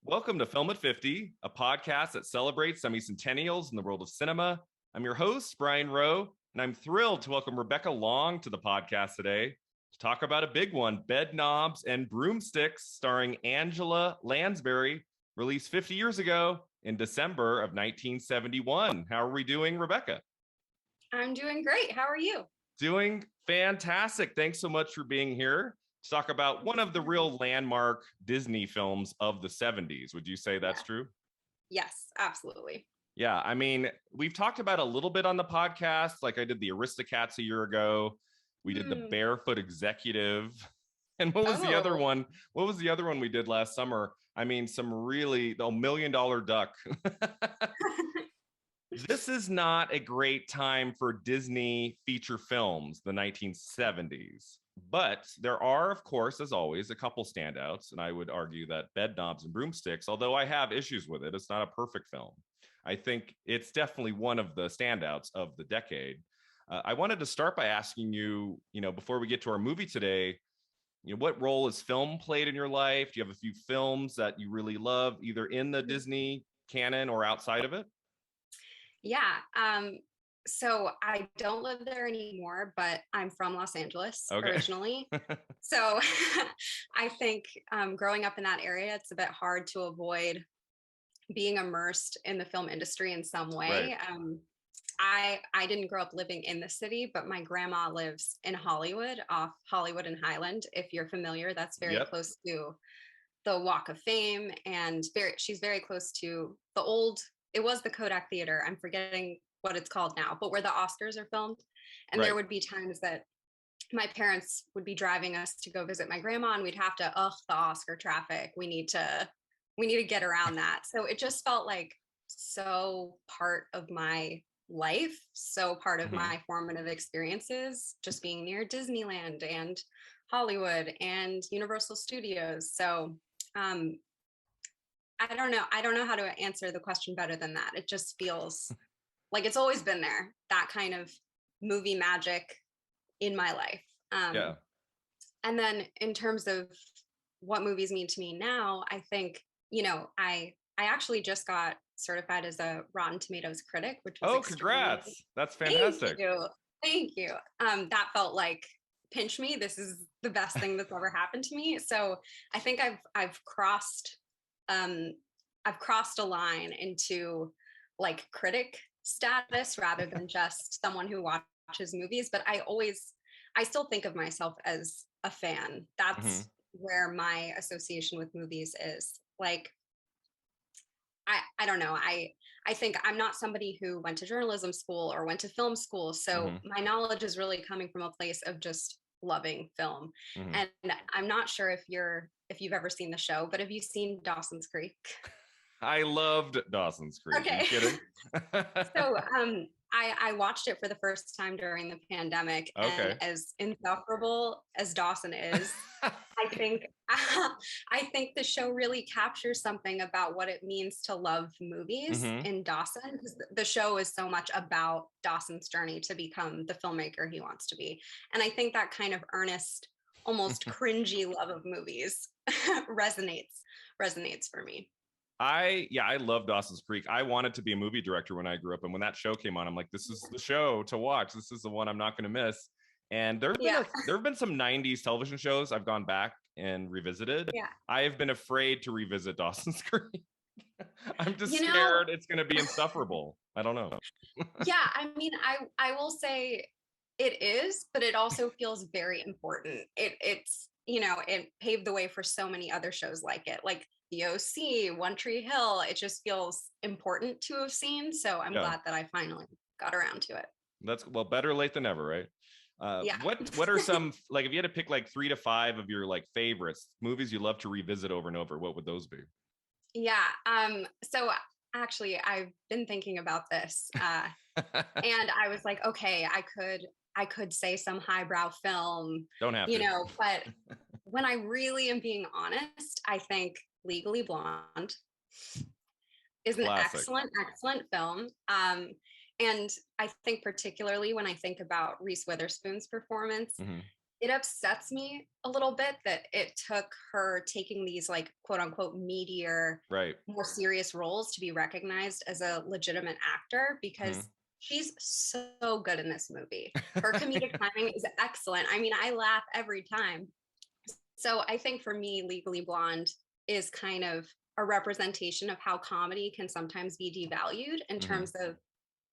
Welcome to Film at 50, a podcast that celebrates semi-centennials in the world of cinema. I'm your host, Brian Rowe, and I'm thrilled to welcome Rebecca Long to the podcast today to talk about a big one, Bedknobs and Broomsticks, starring Angela Lansbury, released 50 years ago in December of 1971. How are we doing, Rebecca? I'm doing great. How are you? Doing fantastic. Thanks so much for being here to talk about one of the real landmark Disney films of the 70s. Would you say that's true? Yes, absolutely. Yeah, I mean, we've talked about a little bit on the podcast, like I did the Aristocats a year ago. We did the Barefoot Executive. And what was the other one? What was the other one we did last summer? I mean, some really, the $1 Million Duck. This is not a great time for Disney feature films, the 1970s. But there are, of course, as always, a couple standouts. And I would argue that Bedknobs and Broomsticks, although I have issues with it, it's not a perfect film. I think it's definitely one of the standouts of the decade. I wanted to start by asking you, before we get to our movie today, what role has film played in your life? Do you have a few films that you really love, either in the Disney canon or outside of it? Yeah. So I don't live there anymore, but I'm from Los Angeles originally. So I think growing up in that area, it's a bit hard to avoid being immersed in the film industry in some way. Right. I didn't grow up living in the city, but my grandma lives in Hollywood, off Hollywood and Highland. If you're familiar, that's very close to the Walk of Fame, and she's very close to it was the Kodak Theater. I'm forgetting what it's called now, but where the Oscars are filmed. And there would be times that my parents would be driving us to go visit my grandma, and we'd have to, the Oscar traffic. We need to get around that. So it just felt like so part of my life, so part of my formative experiences, just being near Disneyland and Hollywood and Universal Studios. So I don't know how to answer the question better than that. It just feels like it's always been there, that kind of movie magic in my life. And then in terms of what movies mean to me now, I think, I actually just got certified as a Rotten Tomatoes critic, which was congrats. That's fantastic. Thank you. That felt like, pinch me. This is the best thing that's ever happened to me. So I think I've crossed a line into like critic status rather than just someone who watches movies. But I still think of myself as a fan. That's where my association with movies is. Like, I don't know. I think I'm not somebody who went to journalism school or went to film school. So my knowledge is really coming from a place of just loving film. And I'm not sure if you've ever seen the show, but have you seen Dawson's Creek? I loved Dawson's Creek. Okay. Are you kidding? So I watched it for the first time during the pandemic. And as insufferable as Dawson is, I think the show really captures something about what it means to love movies in Dawson, because the show is so much about Dawson's journey to become the filmmaker he wants to be. And I think that kind of earnest, almost cringy love of movies resonates for me. I love Dawson's Creek. I wanted to be a movie director when I grew up. And when that show came on, I'm like, this is the show to watch. This is the one I'm not going to miss. And there have been some 90s television shows I've gone back and revisited. Yeah. I have been afraid to revisit Dawson's Creek. I'm just scared it's going to be insufferable. I don't know. Yeah, I mean, I will say it is, but it also feels very important. It's it paved the way for so many other shows like it, like The OC, One Tree Hill. It just feels important to have seen. So I'm glad that I finally got around to it. That's better late than never, right? What are some, like, if you had to pick like 3 to 5 of your like favorites movies you love to revisit over and over, what would those be? Yeah. So actually I've been thinking about this and I was like, okay, I could say some highbrow film, don't have to. But when I really am being honest, I think Legally Blonde is an excellent film. And I think particularly when I think about Reese Witherspoon's performance, it upsets me a little bit that it took her taking these like quote unquote meatier, Right. more serious roles to be recognized as a legitimate actor Hmm. because she's so good in this movie. Her comedic timing is excellent. I mean, I laugh every time. So I think for me, Legally Blonde is kind of a representation of how comedy can sometimes be devalued in Hmm. terms of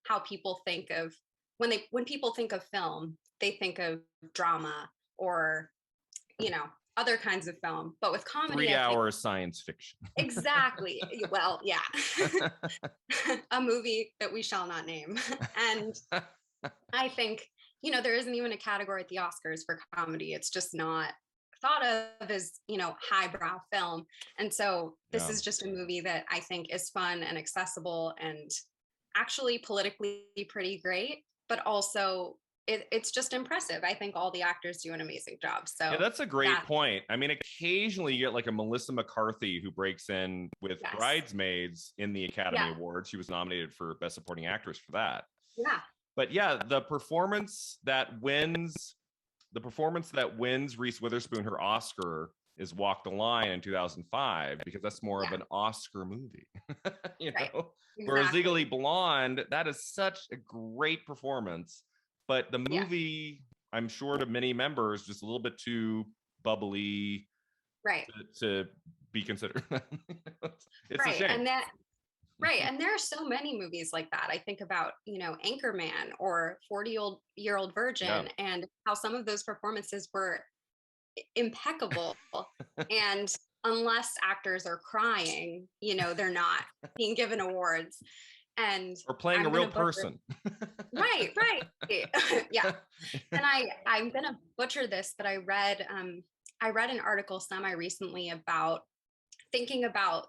how people think of when people think of film, they think of drama or other kinds of film. But with comedy, Three I think hour science fiction. exactly. Well, yeah. A movie that we shall not name. And I think, there isn't even a category at the Oscars for comedy. It's just not thought of as, highbrow film. And so this Yeah. is just a movie that I think is fun and accessible and actually politically pretty great, but also it's just impressive. I think all the actors do an amazing job. Yeah, So that's a great that, point. I mean, occasionally you get like a Melissa McCarthy who breaks in with yes. Bridesmaids in the Academy Yeah. Award. She was nominated for Best Supporting Actress for that. Yeah. But yeah, the performance that wins Reese Witherspoon her Oscar is Walk the Line in 2005 because that's more of Yeah. an Oscar movie. Right. Whereas Exactly. Legally Blonde, that is such a great performance, but the Yeah. movie, I'm sure to many members, just a little bit too bubbly Right. to be considered. It's a Right. shame. And that right. And there are so many movies like that. I think about, Anchorman or 40-Year-Old Yeah. Virgin and how some of those performances were impeccable. And unless actors are crying, they're not being given awards. And Or playing a I'm real gonna butcher person. right, right. Yeah. And I'm gonna butcher this, but I read an article semi recently about thinking about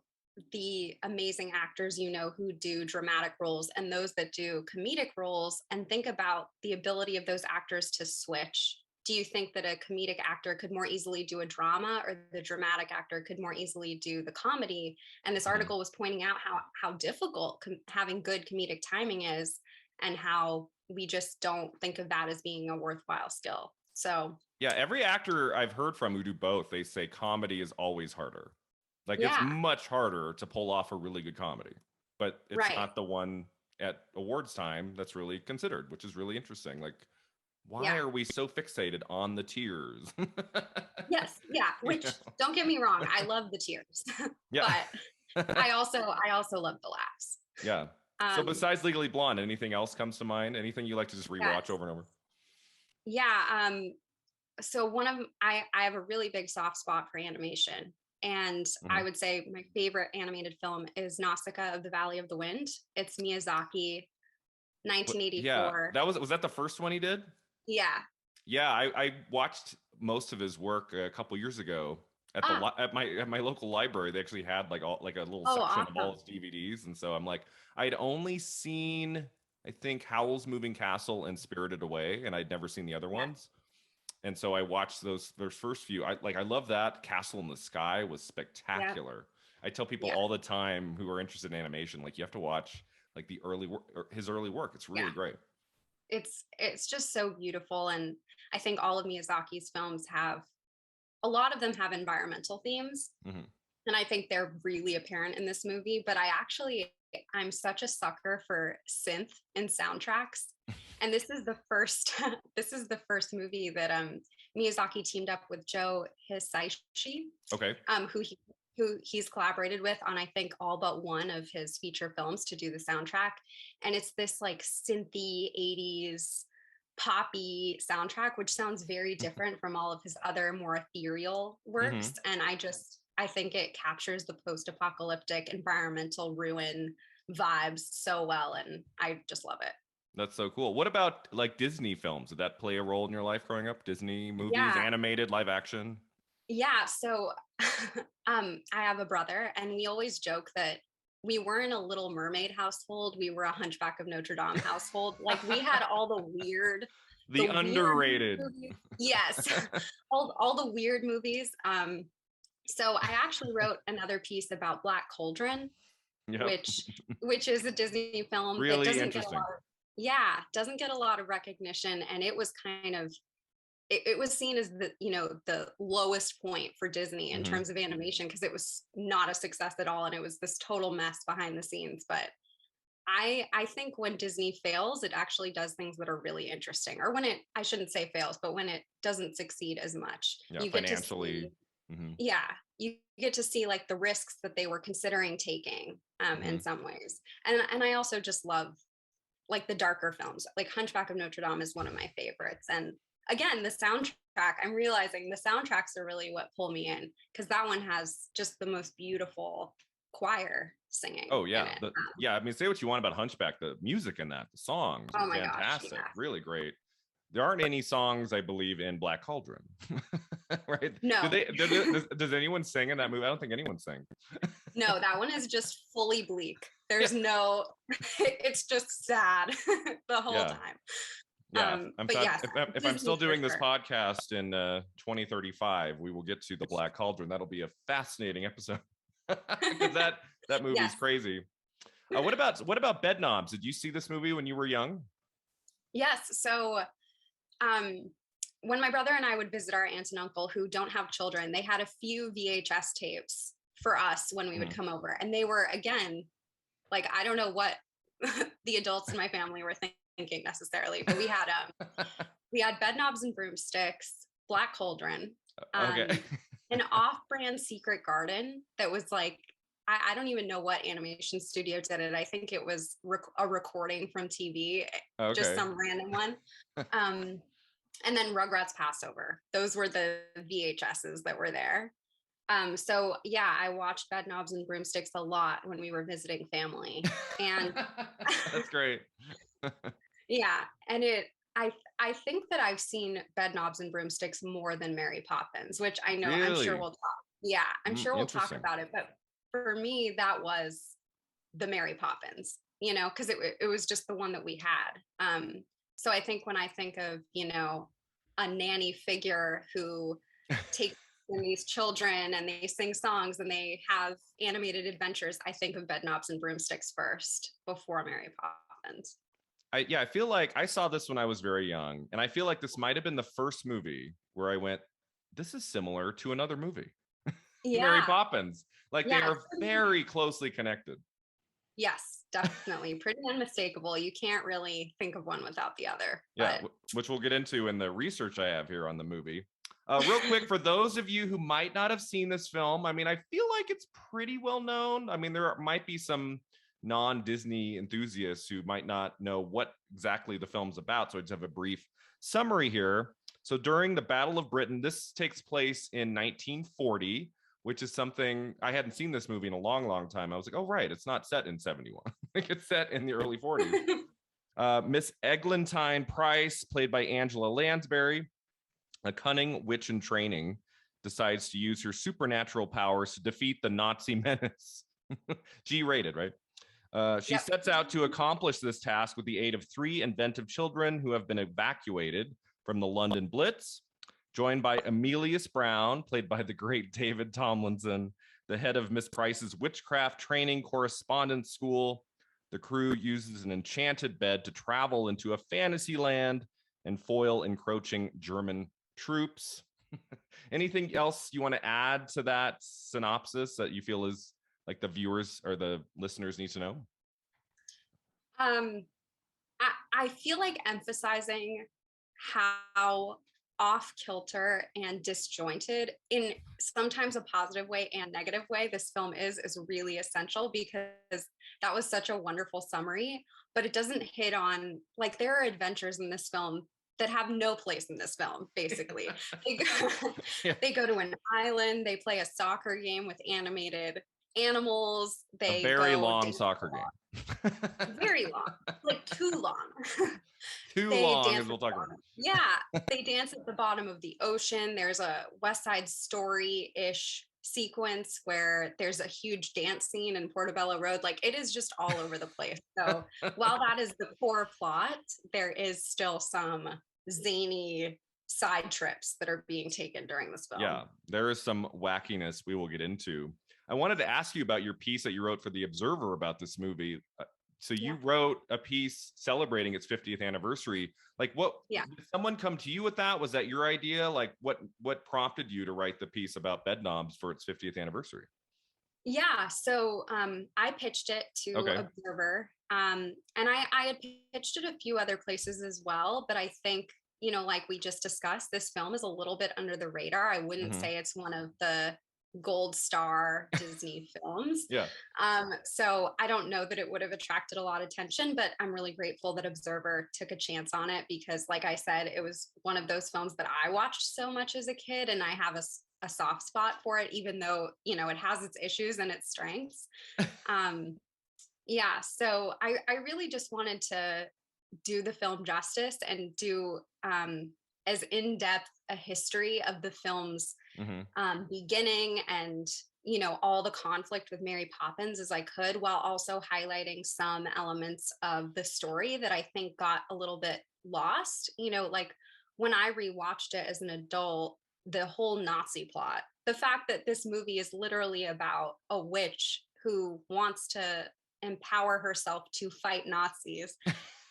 the amazing actors who do dramatic roles and those that do comedic roles, and think about the ability of those actors to switch. Do you think that a comedic actor could more easily do a drama, or the dramatic actor could more easily do the comedy? And this Mhm. article was pointing out how difficult having good comedic timing is, and how we just don't think of that as being a worthwhile skill. So Yeah, every actor I've heard from who do both, they say comedy is always harder. Like it's yeah, much harder to pull off a really good comedy, but it's right. not the one at awards time that's really considered, which is really interesting. Like, why Yeah. are we so fixated on the tears? Yes, yeah, You which know? don't get me wrong, I love the tears, Yeah. but I also love the laughs. Yeah. So Um, besides Legally Blonde, anything else comes to mind? Anything you like to just rewatch yes. over and over? Yeah, so I have a really big soft spot for animation, and I Mhm. would say my favorite animated film is Nausicaa of the Valley of the Wind. It's Miyazaki, Yeah, 1984. was that the first one he did? Yeah. Yeah, I watched most of his work a couple years ago at the Ah, at my local library. They actually had like a little oh, section of all awesome. his DVDs, and so I'm like, I'd only seen I think Howl's Moving Castle and Spirited Away, and I'd never seen the other Yeah. ones. And so I watched those first few. I love that Castle in the Sky was Yeah. spectacular. I tell people Yeah. all the time who are interested in animation, like you have to watch like the early work, his early work. It's Yeah. really great. It's just so beautiful, and I think all of Miyazaki's films have a lot of them have environmental themes, Hmm. and I think they're really apparent in this movie. But I'm such a sucker for synth and soundtracks, and this is the first this is the first movie that Miyazaki teamed up with Joe Hisaishi, Okay. who he's collaborated with on, I think, all but one of his feature films to do the soundtrack. And it's this like synthy 80s poppy soundtrack, which sounds very different from all of his other more ethereal Hmm. works. And I think it captures the post-apocalyptic environmental ruin vibes so well. And I just love it. That's so cool. What about like Disney films? Did that play a role in your life growing up? Disney movies, Yeah. animated, live action? Yeah, so I have a brother, and we always joke that we weren't a Little Mermaid household. We were a Hunchback of Notre Dame household. Like we had all The the weird underrated. movies. Yes, all the weird movies. So I actually wrote another piece about Black Cauldron, Yep. which which is a Disney film that Really doesn't get interesting. doesn't get a lot of recognition, and it was kind of it was seen as the, the lowest point for Disney in terms of animation, because it was not a success at all, and it was this total mess behind the scenes. But I think when Disney fails, it actually does things that are really interesting. Or when I shouldn't say fails, but when it doesn't succeed as much, you financially. Get to see, you get to see like the risks that they were considering taking in some ways. And I also just love like the darker films. Like Hunchback of Notre Dame is one of my favorites. And again, the soundtrack, I'm realizing the soundtracks are really what pull me in, because that one has just the most beautiful choir singing. Oh yeah. I mean, say what you want about Hunchback, the music in that, the songs are fantastic. Gosh, yeah. Really great. There aren't any songs, I believe, in Black Cauldron. Right? No. Does anyone sing in that movie? I don't think anyone sings. No, that one is just fully bleak. There's no, it's just sad the whole time. Yeah, if I'm still doing this podcast in 2035, we will get to the Black Cauldron. That'll be a fascinating episode, because that movie's crazy. What about Bedknobs? Did you see this movie when you were young? Yes. So when my brother and I would visit our aunt and uncle who don't have children, they had a few VHS tapes for us when we would come over. And they were, again, like, I don't know what the adults in my family were thinking necessarily, but we had Bedknobs and Broomsticks, Black Cauldron, an off-brand Secret Garden that was like, I don't even know what animation studio did it. I think it was a recording from TV, just some random one. And then Rugrats Passover. Those were the VHSs that were there. So yeah, I watched Bedknobs and Broomsticks a lot when we were visiting family. And that's great. Yeah. And I think that I've seen Bedknobs and Broomsticks more than Mary Poppins, which I know I'm sure we'll talk. Yeah, I'm sure we'll talk about it. But for me, that was the Mary Poppins, because it was just the one that we had. So I think when I think of, a nanny figure who takes in these children and they sing songs and they have animated adventures, I think of Bedknobs and Broomsticks first before Mary Poppins. I feel like I saw this when I was very young, and I feel like this might have been the first movie where I went, this is similar to another movie. Mary Poppins. Like, they are very closely connected. Yes, definitely. Pretty unmistakable. You can't really think of one without the other. Yeah, which we'll get into in the research I have here on the movie. Real quick, for those of you who might not have seen this film, I mean, I feel like it's pretty well known. I mean, there might be some non-Disney enthusiasts who might not know what exactly the film's about. So I just have a brief summary here. So during the Battle of Britain, this takes place in 1940, which is something, I hadn't seen this movie in a long, long time. I was like, oh, right, it's not set in 71. It's set in the early 40s. Miss Eglantine Price, played by Angela Lansbury, a cunning witch in training, decides to use her supernatural powers to defeat the Nazi menace. G-rated, right? She sets out to accomplish this task with the aid of 3 inventive children who have been evacuated from the London Blitz, joined by Emilius Brown, played by the great David Tomlinson, the head of Miss Price's witchcraft training correspondence school. The crew uses an enchanted bed to travel into a fantasy land and foil encroaching German troops. Anything else you want to add to that synopsis that you feel is like the viewers or the listeners need to know? I feel like emphasizing how off kilter and disjointed, in sometimes a positive way and negative way, this film is really essential, because that was such a wonderful summary, but it doesn't hit on, like, there are adventures in this film that have no place in this film, basically. They go to an island, they play a soccer game with animated animals. A very long soccer game. Very long, like too long. Too long, as we'll talk about. Yeah, they dance at the bottom of the ocean. There's a West Side Story-ish sequence where there's a huge dance scene in Portobello Road. Like, it is just all over the place. So while that is the core plot, there is still some zany side trips that are being taken during this film. Yeah, there is some wackiness we will get into. I wanted to ask you about your piece that you wrote for The Observer about this movie. So you wrote a piece celebrating its 50th anniversary. Like did someone come to you with that? Was that your idea? Like what prompted you to write the piece about Bedknobs for its 50th anniversary? Yeah, so I pitched it to Observer, and I had pitched it a few other places as well, but I think, like we just discussed, this film is a little bit under the radar. I wouldn't say it's one of the gold star Disney films. Yeah. So I don't know that it would have attracted a lot of attention, but I'm really grateful that Observer took a chance on it because, like I said, it was one of those films that I watched so much as a kid, and I have a soft spot for it, even though, it has its issues and its strengths. So I really just wanted to do the film justice and do as in-depth a history of the film's beginning and, all the conflict with Mary Poppins as I could, while also highlighting some elements of the story that I think got a little bit lost. Like when I rewatched it as an adult, the whole Nazi plot, the fact that this movie is literally about a witch who wants to empower herself to fight Nazis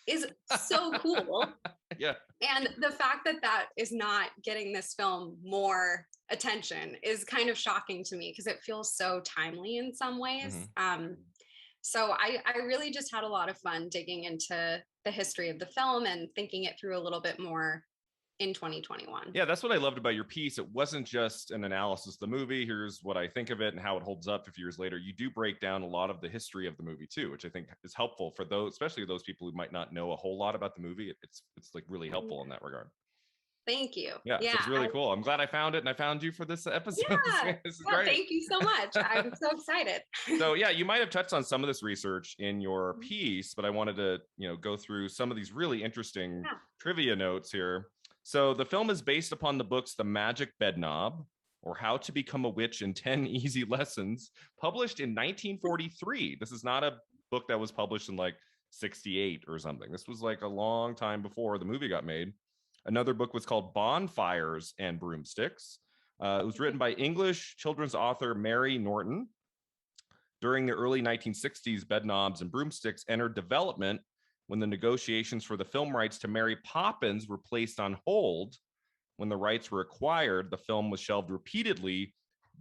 is so cool. Yeah. And the fact that that is not getting this film more attention is kind of shocking to me because it feels so timely in some ways. So I really just had a lot of fun digging into the history of the film and thinking it through a little bit more in 2021. Yeah, that's what I loved about your piece. It wasn't just an analysis of the movie. Here's what I think of it and how it holds up 50 years later. You do break down a lot of the history of the movie too, which I think is helpful for those, especially those people who might not know a whole lot about the movie. It's like really helpful in that regard. Thank you. Yeah, so it's really cool. I'm glad I found it and I found you for this episode. This is great. Thank you so much. I'm so excited. So yeah, you might have touched on some of this research in your piece, but I wanted to, go through some of these really interesting trivia notes here. So the film is based upon the books The Magic Bedknob, or How to Become a Witch in 10 Easy Lessons, published in 1943. This is not a book that was published in like 68 or something. This was like a long time before the movie got made. Another book was called Bonfires and Broomsticks. It was written by English children's author Mary Norton. During the early 1960s, Bedknobs and Broomsticks entered development when the negotiations for the film rights to Mary Poppins were placed on hold. When the rights were acquired, the film was shelved repeatedly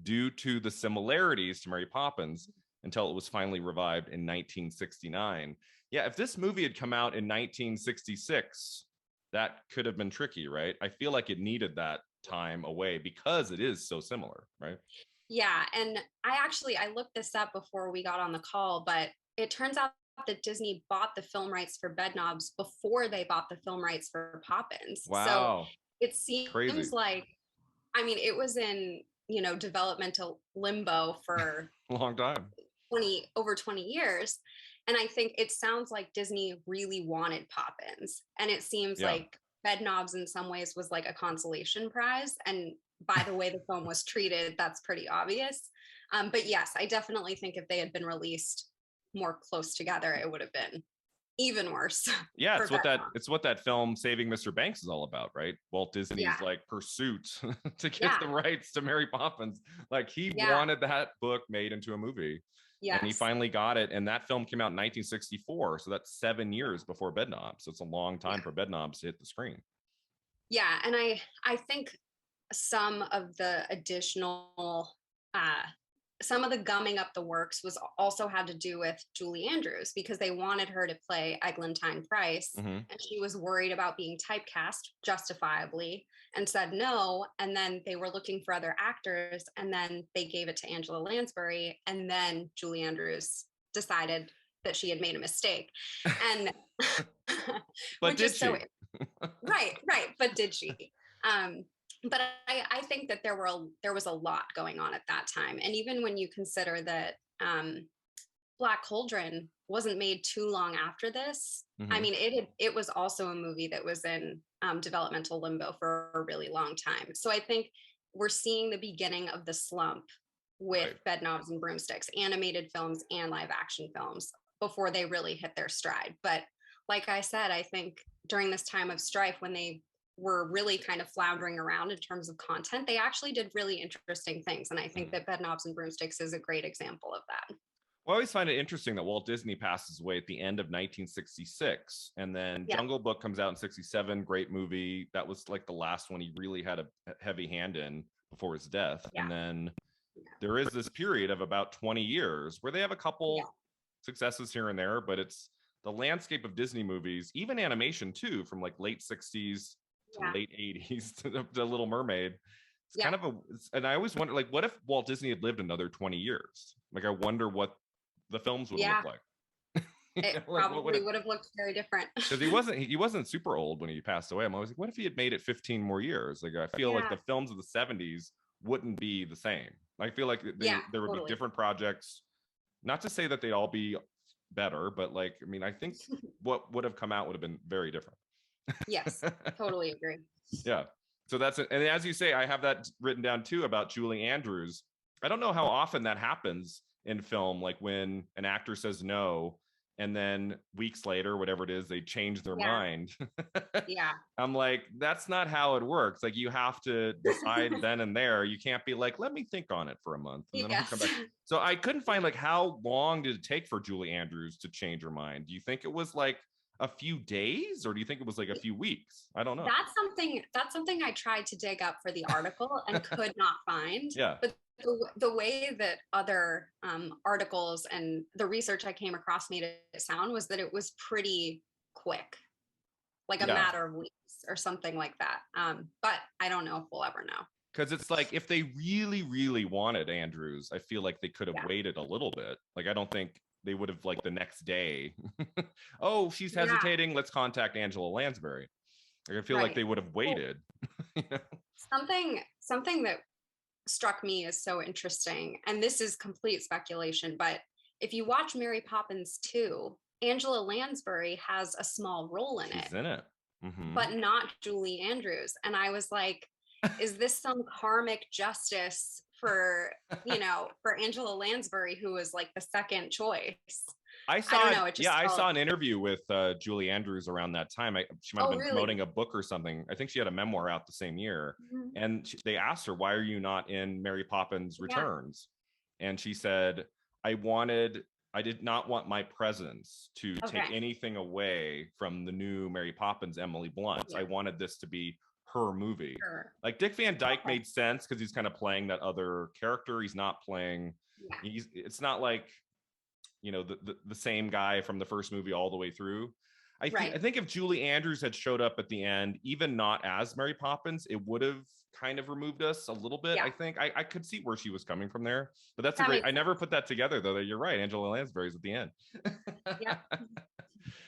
due to the similarities to Mary Poppins until it was finally revived in 1969. Yeah, if this movie had come out in 1966, that could have been tricky, right? I feel like it needed that time away because it is so similar, right? Yeah, and I looked this up before we got on the call, but it turns out that Disney bought the film rights for Bedknobs before they bought the film rights for Poppins. Wow. So it seems like, it was in, developmental limbo for a long time, over 20 years. And I think it sounds like Disney really wanted Poppins. And it seems like Bedknobs in some ways was like a consolation prize. And by the way the film was treated, that's pretty obvious. But yes, I definitely think if they had been released more close together, it would have been even worse. Yeah, it's what that film Saving Mr. Banks is all about, right? Walt Disney's like pursuit to get the rights to Mary Poppins. Like he wanted that book made into a movie. Yes. And he finally got it. And that film came out in 1964. So that's 7 years before Bedknobs. So it's a long time for Bedknobs to hit the screen. Yeah. And I think some of the additional some of the gumming up the works was also had to do with Julie Andrews because they wanted her to play Eglantine Price, and she was worried about being typecast justifiably and said no. And then they were looking for other actors, and then they gave it to Angela Lansbury, and then Julie Andrews decided that she had made a mistake. And but did she? Right. But did she? But I think that there was a lot going on at that time. And even when you consider that Black Cauldron wasn't made too long after this, it was also a movie that was in developmental limbo for a really long time. So I think we're seeing the beginning of the slump with Bedknobs and Broomsticks, animated films and live action films, before they really hit their stride. But like I said, I think during this time of strife, when they were really kind of floundering around in terms of content, they actually did really interesting things. And I think that Bedknobs and Broomsticks is a great example of that. Well, I always find it interesting that Walt Disney passes away at the end of 1966, and then Yeah. Jungle Book comes out in 67. Great movie. That was like the last one he really had a heavy hand in before his death. Yeah. And then there is this period of about 20 years where they have a couple successes here and there, but it's the landscape of Disney movies, even animation too, from like late 60s to late 80s to Little Mermaid. It's kind of and I always wonder, like, what if Walt Disney had lived another 20 years? Like, I wonder what the films would look like. It probably would have looked very different. Because he wasn't super old when he passed away. I'm always like, what if he had made it 15 more years? Like, I feel like the films of the 70s wouldn't be the same. I feel like there would be different projects. Not to say that they'd all be better, but like, I mean, I think what would have come out would have been very different. Yes, totally agree. Yeah. So that's it. And as you say, I have that written down too about Julie Andrews. I don't know how often that happens in film, like when an actor says no, and then weeks later, whatever it is, they change their mind. I'm like, that's not how it works. Like, you have to decide then and there. You can't be like, let me think on it for a month and then I'll come back. So I couldn't find, like, how long did it take for Julie Andrews to change her mind? Do you think it was like a few days, or do you think it was like a few weeks? I don't know. That's something I tried to dig up for the article and could not find. But the way that other articles and the research I came across made it sound was that it was pretty quick, like a matter of weeks or something like that. But I don't know if we'll ever know. Because it's like, if they really, really wanted Andrews, I feel like they could have waited a little bit. Like, I don't think they would have, like, the next day, oh, she's hesitating, let's contact Angela Lansbury. Like, I feel like they would have waited. Something that struck me as so interesting, and this is complete speculation, but if you watch Mary Poppins 2, Angela Lansbury has a small role in She's in it. But not Julie Andrews. And I was like, is this some karmic justice for, for Angela Lansbury, who was like the second choice? I saw an interview with Julie Andrews around that time. She might have been promoting a book or something. I think she had a memoir out the same year. And they asked her, why are you not in Mary Poppins Returns? And she said, I did not want my presence to take anything away from the new Mary Poppins, Emily Blunt. I wanted this to be her movie. Like, Dick Van Dyke made sense because he's kind of playing that other character. He's not playing, it's not like, the same guy from the first movie all the way through. I think if Julie Andrews had showed up at the end, even not as Mary Poppins, it would have kind of removed us a little bit. I think I could see where she was coming from there, but that's I never put that together though, that you're right. Angela Lansbury's at the end.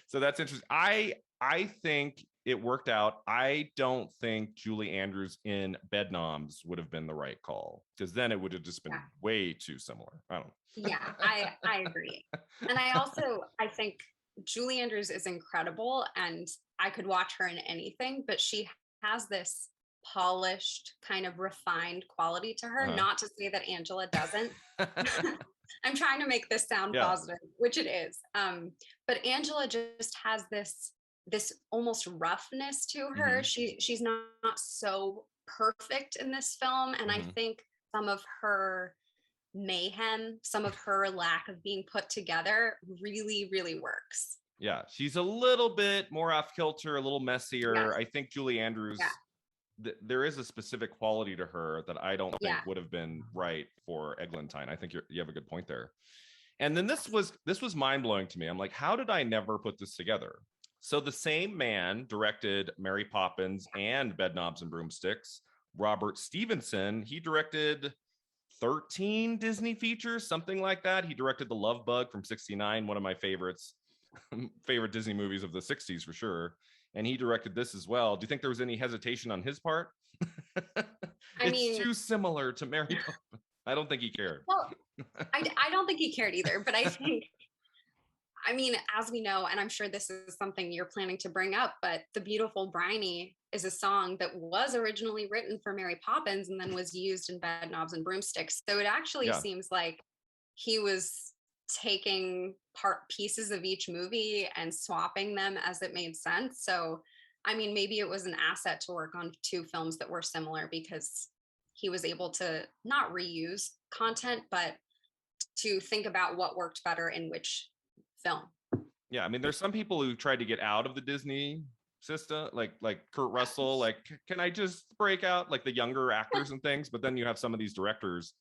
So that's interesting. I think it worked out. I don't think Julie Andrews in Bedknobs would have been the right call, because then it would have just been way too similar. I don't know. I agree. And I think Julie Andrews is incredible, and I could watch her in anything, but she has this polished, kind of refined quality to her. Not to say that Angela doesn't. I'm trying to make this sound positive, which it is. But Angela just has this almost roughness to her. She's not so perfect in this film, and I think some of her mayhem, some of her lack of being put together really, really works. Yeah, she's a little bit more off kilter, a little messier. I think Julie Andrews, there is a specific quality to her that I don't think would have been right for Eglantine. I think you have a good point there. And then this was mind-blowing to me. I'm like, how did I never put this together? So the same man directed Mary Poppins and Bedknobs and Broomsticks, Robert Stevenson. He directed 13 Disney features, something like that. He directed The Love Bug from 69, one of my favorite Disney movies of the 60s for sure. And he directed this as well. Do you think there was any hesitation on his part? It's too similar to Mary Poppins. I don't think he cared. Well, I don't think he cared either, but I think, as we know, and I'm sure this is something you're planning to bring up, but The Beautiful Briny is a song that was originally written for Mary Poppins and then was used in Bedknobs and Broomsticks. So it actually seems like he was taking pieces of each movie and swapping them as it made sense. So, maybe it was an asset to work on two films that were similar, because he was able to not reuse content, but to think about what worked better in which film. Yeah, I mean, there's some people who tried to get out of the Disney system, like Kurt Russell, like, can I just break out, like the younger actors and things? But then you have some of these directors,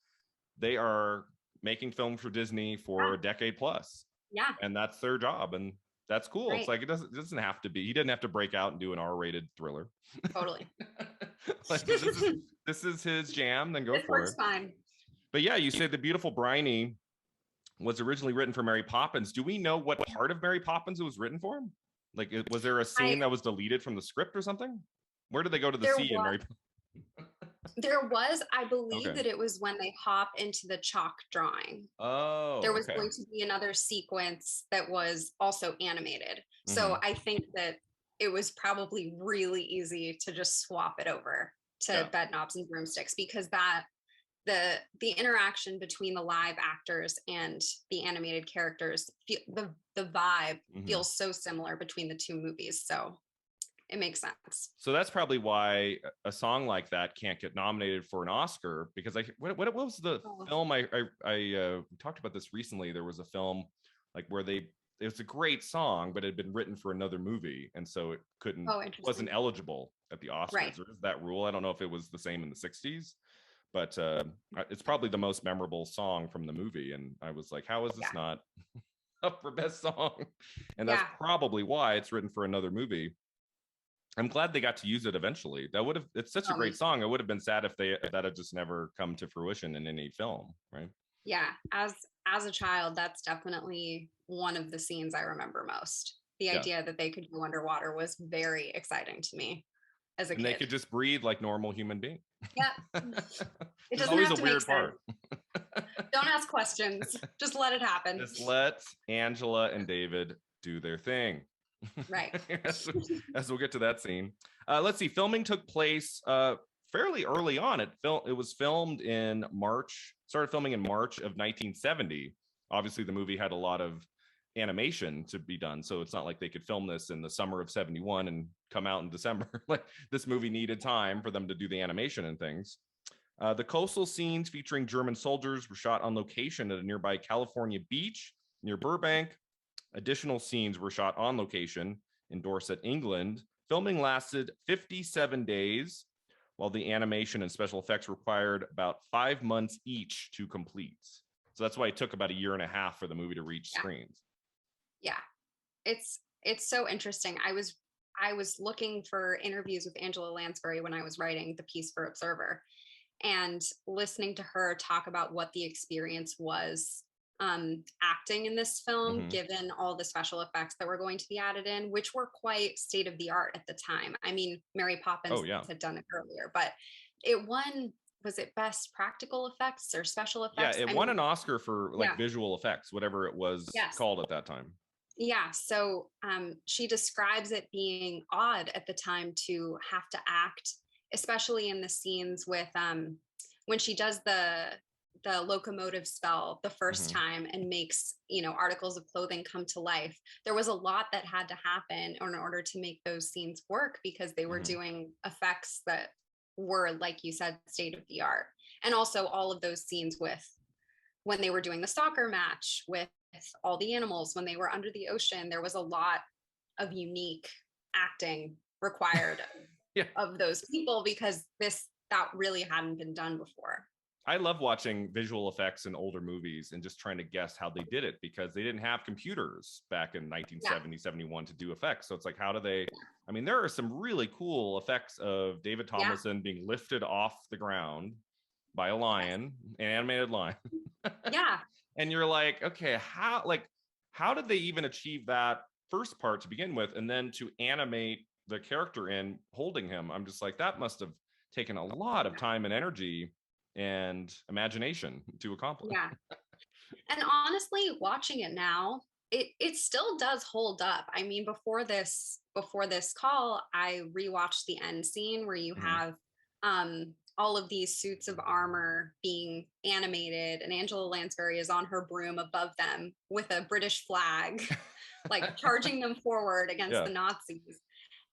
they are making film for Disney for a decade plus. Yeah. And that's their job. And that's cool. Right. It's like, it doesn't have to be, he didn't have to break out and do an R-rated thriller. Totally. Like, this is his jam, then go for it. Fine. But yeah, you say The Beautiful Briny was originally written for Mary Poppins. Do we know what part of Mary Poppins it was written for? Like, was there a scene that was deleted from the script or something? Where did they go to the sea in Mary Poppins? There was, I believe that it was when they hop into the chalk drawing. Oh, there was going to be another sequence that was also animated. So I think that it was probably really easy to just swap it over to Bedknobs and Broomsticks, because that the interaction between the live actors and the animated characters, the vibe feels so similar between the two movies. So it makes sense. So that's probably why a song like that can't get nominated for an Oscar, because what was the film? I talked about this recently. There was a film like where it was a great song, but it had been written for another movie, and so it wasn't eligible at the Oscars. Right. Or is that rule? I don't know if it was the same in the 60s, but it's probably the most memorable song from the movie. And I was like, how is this not up for best song? And that's probably why it's written for another movie. I'm glad they got to use it eventually. It's such a great song. It would have been sad if that had just never come to fruition in any film, right? Yeah, as a child, that's definitely one of the scenes I remember most. The idea that they could go underwater was very exciting to me as a kid. And they could just breathe like normal human beings. Yeah. It doesn't always have to a weird make part. Don't ask questions. Just let it happen. Just let Angela and David do their thing. Right. as we'll get to that scene. Let's see. Filming took place fairly early on. It was filmed in March. Started filming in March of 1970. Obviously, the movie had a lot of animation to be done, so it's not like they could film this in the summer of 71 and come out in December. Like, this movie needed time for them to do the animation and things. The coastal scenes featuring German soldiers were shot on location at a nearby California beach near Burbank. Additional scenes were shot on location in Dorset, England. Filming lasted 57 days, while the animation and special effects required about 5 months each to complete. So that's why it took about a year and a half for the movie to reach screens. Yeah, it's so interesting. I was looking for interviews with Angela Lansbury when I was writing the piece for Observer, and listening to her talk about what the experience was acting in this film, given all the special effects that were going to be added in, which were quite state of the art at the time. I mean, Mary Poppins had done it earlier, but it won, was it best practical effects or special effects? Yeah, it won an Oscar for visual effects, whatever it was called at that time. Yeah, so she describes it being odd at the time to have to act, especially in the scenes with when she does the locomotive spell the first time and makes, articles of clothing come to life. There was a lot that had to happen in order to make those scenes work, because they were doing effects that were, like you said, state of the art. And also all of those scenes with when they were doing the soccer match with all the animals, when they were under the ocean, there was a lot of unique acting required of those people, because that really hadn't been done before. I love watching visual effects in older movies and just trying to guess how they did it, because they didn't have computers back in 1970, 71 to do effects. So it's like, how do they, I mean, there are some really cool effects of David Tomlinson being lifted off the ground by a lion, an animated lion. Yeah. And you're like, okay, how did they even achieve that first part to begin with? And then to animate the character in holding him, I'm just like, that must have taken a lot of time and energy and imagination to accomplish. Yeah. And honestly, watching it now, it still does hold up. I mean, before this call, I rewatched the end scene where you have all of these suits of armor being animated, and Angela Lansbury is on her broom above them with a British flag, like charging them forward against the Nazis.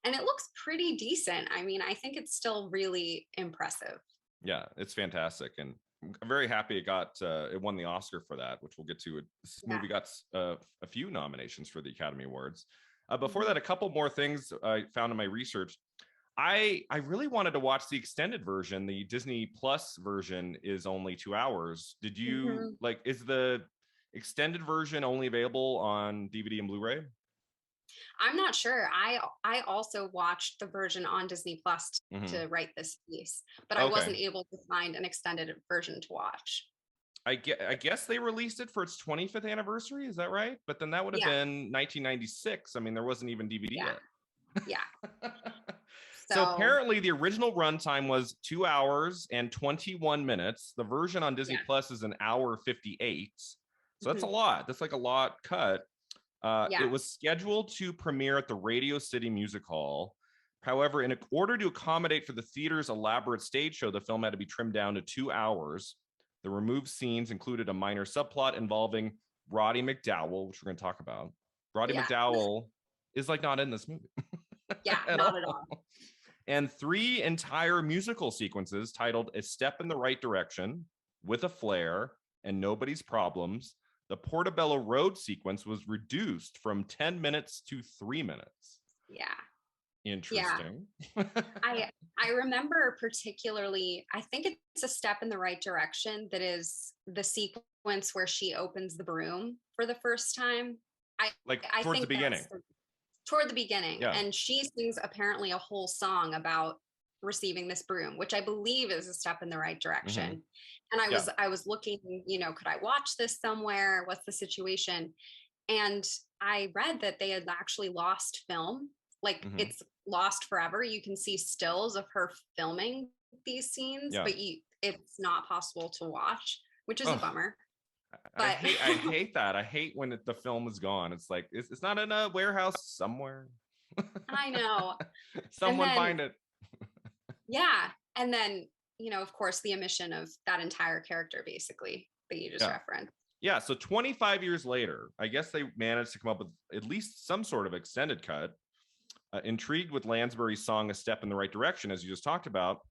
And it looks pretty decent. I mean, I think it's still really impressive. Yeah, it's fantastic. And I'm very happy it won the Oscar for that, which we'll get to. This movie got a few nominations for the Academy Awards. Before that, a couple more things I found in my research. I really wanted to watch the extended version. The Disney Plus version is only 2 hours. Did you like? Is the extended version only available on DVD and Blu-ray? I'm not sure. I also watched the version on Disney Plus to write this piece, but I wasn't able to find an extended version to watch. I guess they released it for its 25th anniversary. Is that right? But then that would have been 1996. I mean, there wasn't even DVD yet. Yeah. So apparently the original runtime was 2 hours and 21 minutes. The version on Disney Plus is an hour 58. So that's a lot. That's like a lot cut. It was scheduled to premiere at the Radio City Music Hall. However, in order to accommodate for the theater's elaborate stage show, the film had to be trimmed down to 2 hours. The removed scenes included a minor subplot involving Roddy McDowall, which we're going to talk about. Roddy McDowall is like not in this movie. Not at all. And 3 entire musical sequences titled A Step in the Right Direction, With a Flare, and Nobody's Problems. The Portobello Road sequence was reduced from 10 minutes to 3 minutes. Yeah. Interesting. Yeah. I remember particularly, I think it's A Step in the Right Direction that is the sequence where she opens the broom for the first time. I towards the beginning. Toward the beginning. And she sings apparently a whole song about receiving this broom, which I believe is a step in the right direction. And I was looking, could I watch this somewhere? What's the situation? And I read that they had actually lost film. Like it's lost forever. You can see stills of her filming these scenes, but it's not possible to watch, which is a bummer. But I hate that. I hate when the film is gone. It's like it's not in a warehouse somewhere. I know. Someone find it. And then, of course, the omission of that entire character, basically, that you just referenced. Yeah. So 25 years later, I guess they managed to come up with at least some sort of extended cut. Intrigued with Lansbury's song A Step in the Right Direction, as you just talked about,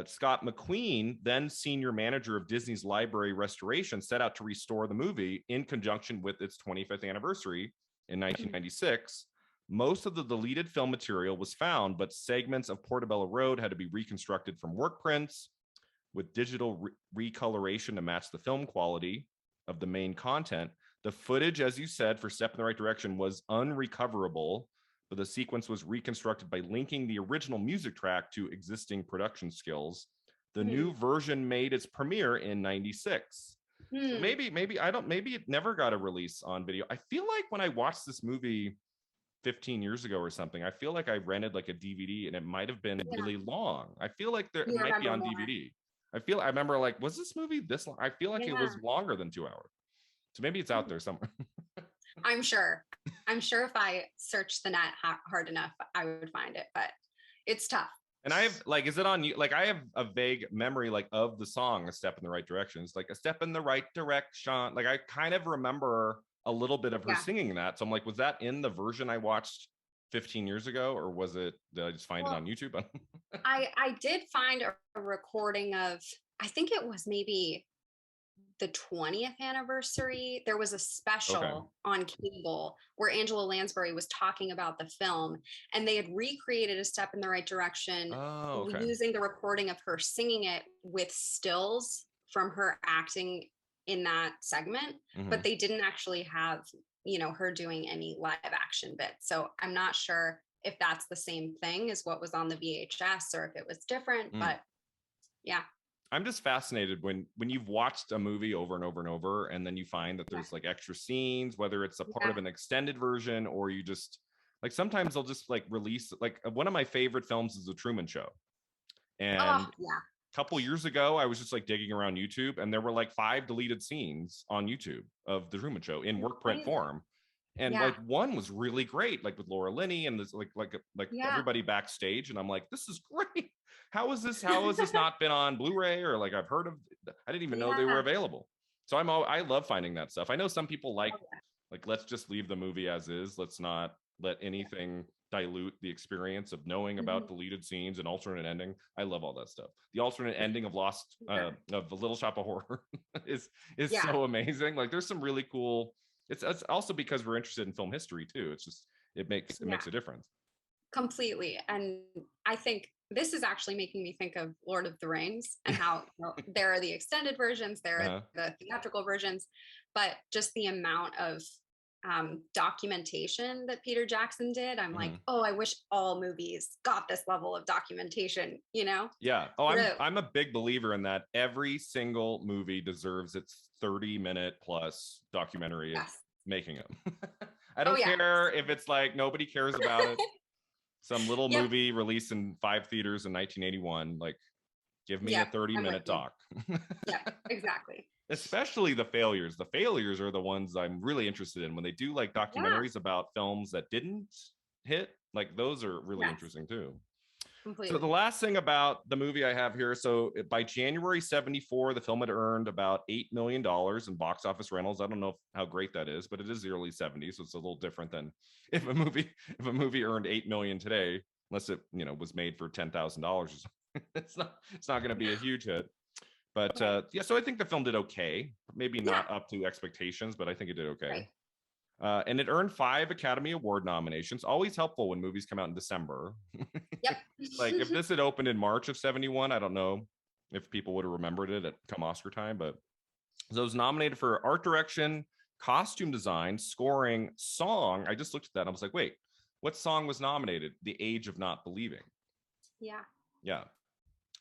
Scott McQueen, then senior manager of Disney's library restoration, set out to restore the movie in conjunction with its 25th anniversary in 1996. Most of the deleted film material was found, but segments of Portobello Road had to be reconstructed from work prints with digital recoloration to match the film quality of the main content. The footage, as you said, for Step in the Right Direction was unrecoverable, but the sequence was reconstructed by linking the original music track to existing production skills. The new version made its premiere in 96. So maybe it never got a release on video. I feel like when I watched this movie 15 years ago or something, I feel like I rented like a DVD and it might have been really long. I feel like it might be on DVD. I remember like, was this movie this long? I feel like it was longer than 2 hours. So maybe it's out there somewhere. I'm sure if I searched the net hard enough, I would find it, but it's tough. And I have like, is it on you? Like, I have a vague memory like of the song A Step in the Right Direction. It's like a step in the right direction. Like I kind of remember a little bit of her singing that. So I'm like, was that in the version I watched 15 years ago, or did I just find it on YouTube? I did find a recording of, I think it was maybe the 20th anniversary. There was a special on cable where Angela Lansbury was talking about the film, and they had recreated A Step in the Right Direction using the recording of her singing it with stills from her acting in that segment, but they didn't actually have, her doing any live action bits. So I'm not sure if that's the same thing as what was on the VHS or if it was different, but yeah. I'm just fascinated when you've watched a movie over and over and over, and then you find that there's like extra scenes, whether it's a part of an extended version or you just like, sometimes they'll just like release, like one of my favorite films is The Truman Show. And a couple years ago, I was just like digging around YouTube, and there were like 5 deleted scenes on YouTube of The Truman Show in work print form. And like one was really great, like with Laura Linney and this like everybody backstage. And I'm like, this is great. How has this not been on Blu-ray, or like I didn't even know they were available. So I love finding that stuff. I know some people like let's just leave the movie as is. Let's not let anything dilute the experience of knowing about deleted scenes and alternate ending. I love all that stuff. The alternate ending of of The Little Shop of Horror is so amazing. Like there's some really cool. It's also because we're interested in film history too. It's just it makes a difference. Completely. And I think this is actually making me think of Lord of the Rings and how there are the extended versions, there are the theatrical versions, but just the amount of documentation that Peter Jackson did. I'm like, oh, I wish all movies got this level of documentation, Yeah. Oh, I'm a big believer in that. Every single movie deserves its 30-minute plus documentary of making them. I don't care if it's like nobody cares about it. Some little movie released in 5 theaters in 1981. Like, give me a 30-minute doc. Yeah, exactly. Especially the failures. The failures are the ones I'm really interested in when they do like documentaries about films that didn't hit. Like those are really interesting too. Completely. So the last thing about the movie I have here. So by January 74, the film had earned about $8 million in box office rentals. I don't know how great that is, but it is the early 70s. So it's a little different than if a movie earned 8 million today, unless it, was made for $10,000 or something. It's not going to be a huge hit. But so I think the film did okay. Maybe not up to expectations, but I think it did okay. Right. And it earned 5 Academy Award nominations. Always helpful when movies come out in December. Yep. Like if this had opened in March of 71, I don't know if people would have remembered it come Oscar time, but so it was nominated for art direction, costume design, scoring, song. I just looked at that and I was like, wait, what song was nominated? The Age of Not Believing. Yeah. Yeah.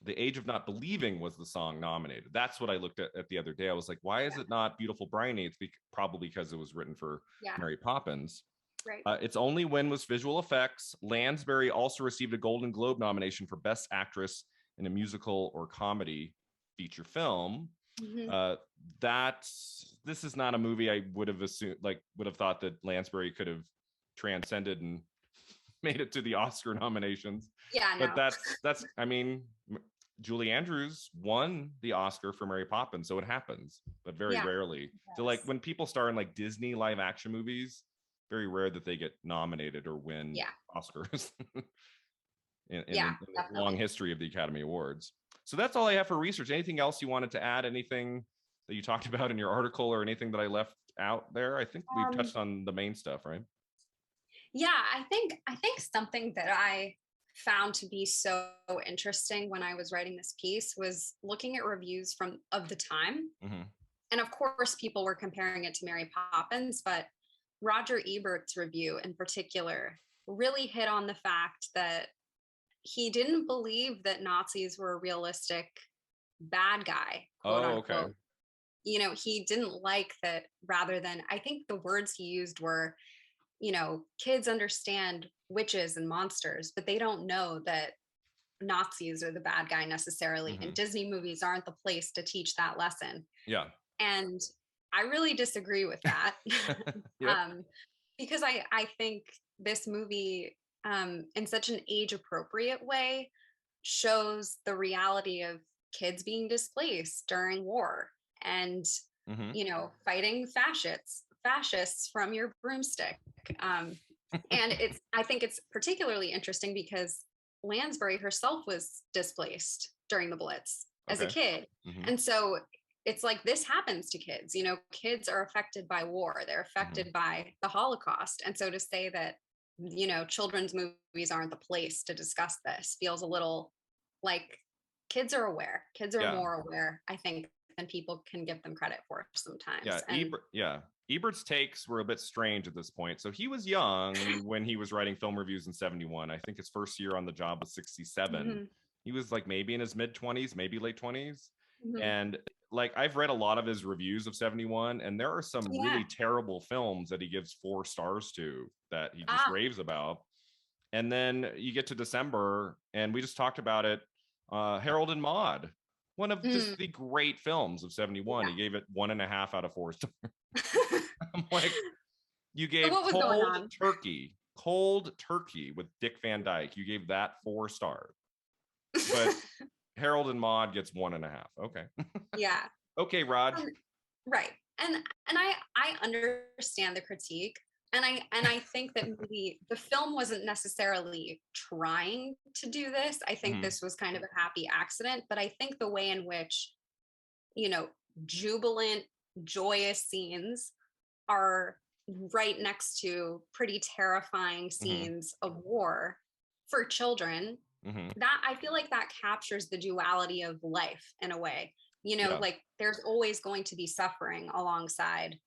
The Age of Not Believing was the song nominated. That's what I looked at the other day. I was like, why is it not Beautiful Briny? It's probably because it was written for Mary Poppins. Right. Its only win was visual effects. Lansbury also received a Golden Globe nomination for Best Actress in a Musical or Comedy Feature Film. This is not a movie I would have thought that Lansbury could have transcended and made it to the Oscar nominations. Yeah, no. But that's I mean, Julie Andrews won the Oscar for Mary Poppins, so it happens, but very rarely. So like when people star in like Disney live action movies, very rare that they get nominated or win Oscars in the long history of the Academy Awards. So that's all I have for research. Anything else you wanted to add? Anything that you talked about in your article or anything that I left out there? I think we've touched on the main stuff, right? Yeah, I think something that I found to be so interesting when I was writing this piece was looking at reviews of the time. And of course, people were comparing it to Mary Poppins, but Roger Ebert's review in particular really hit on the fact that he didn't believe that Nazis were a realistic bad guy, quote unquote. Okay. He didn't like that rather than, I think the words he used were, kids understand witches and monsters, but they don't know that Nazis are the bad guy necessarily. And Disney movies aren't the place to teach that lesson. Yeah. And I really disagree with that. Because I think this movie, in such an age appropriate way, shows the reality of kids being displaced during war and, fighting fascists from your broomstick. And I think it's particularly interesting because Lansbury herself was displaced during the Blitz as a kid. And so it's like this happens to kids. Kids are affected by war. They're affected by the Holocaust. And so to say that, children's movies aren't the place to discuss this feels a little like kids are aware. Kids are more aware, I think, than people can give them credit for sometimes. Ebert's takes were a bit strange at this point. So he was young when he was writing film reviews in 71. I think his first year on the job was 67. He was like maybe in his mid-20s, maybe late 20s. And like I've read a lot of his reviews of 71, and there are some really terrible films that he gives 4 stars to that he just raves about. And then you get to December, and we just talked about it. Harold and Maude, one of just the great films of 71. He gave it 1.5 out of 4 stars. I'm like, you gave Cold Turkey with Dick Van Dyke. You gave that 4 stars. But Harold and Maude gets 1.5. Okay. Yeah. Okay, Rod. Right. And I understand the critique, And I think that maybe the film wasn't necessarily trying to do this. I think Mm-hmm. this was kind of a happy accident, but I think the way in which, you know, jubilant, joyous scenes are right next to pretty terrifying Mm-hmm. scenes of war for children, Mm-hmm. that I feel like that captures the duality of life in a way. Yeah. Like there's always going to be suffering alongside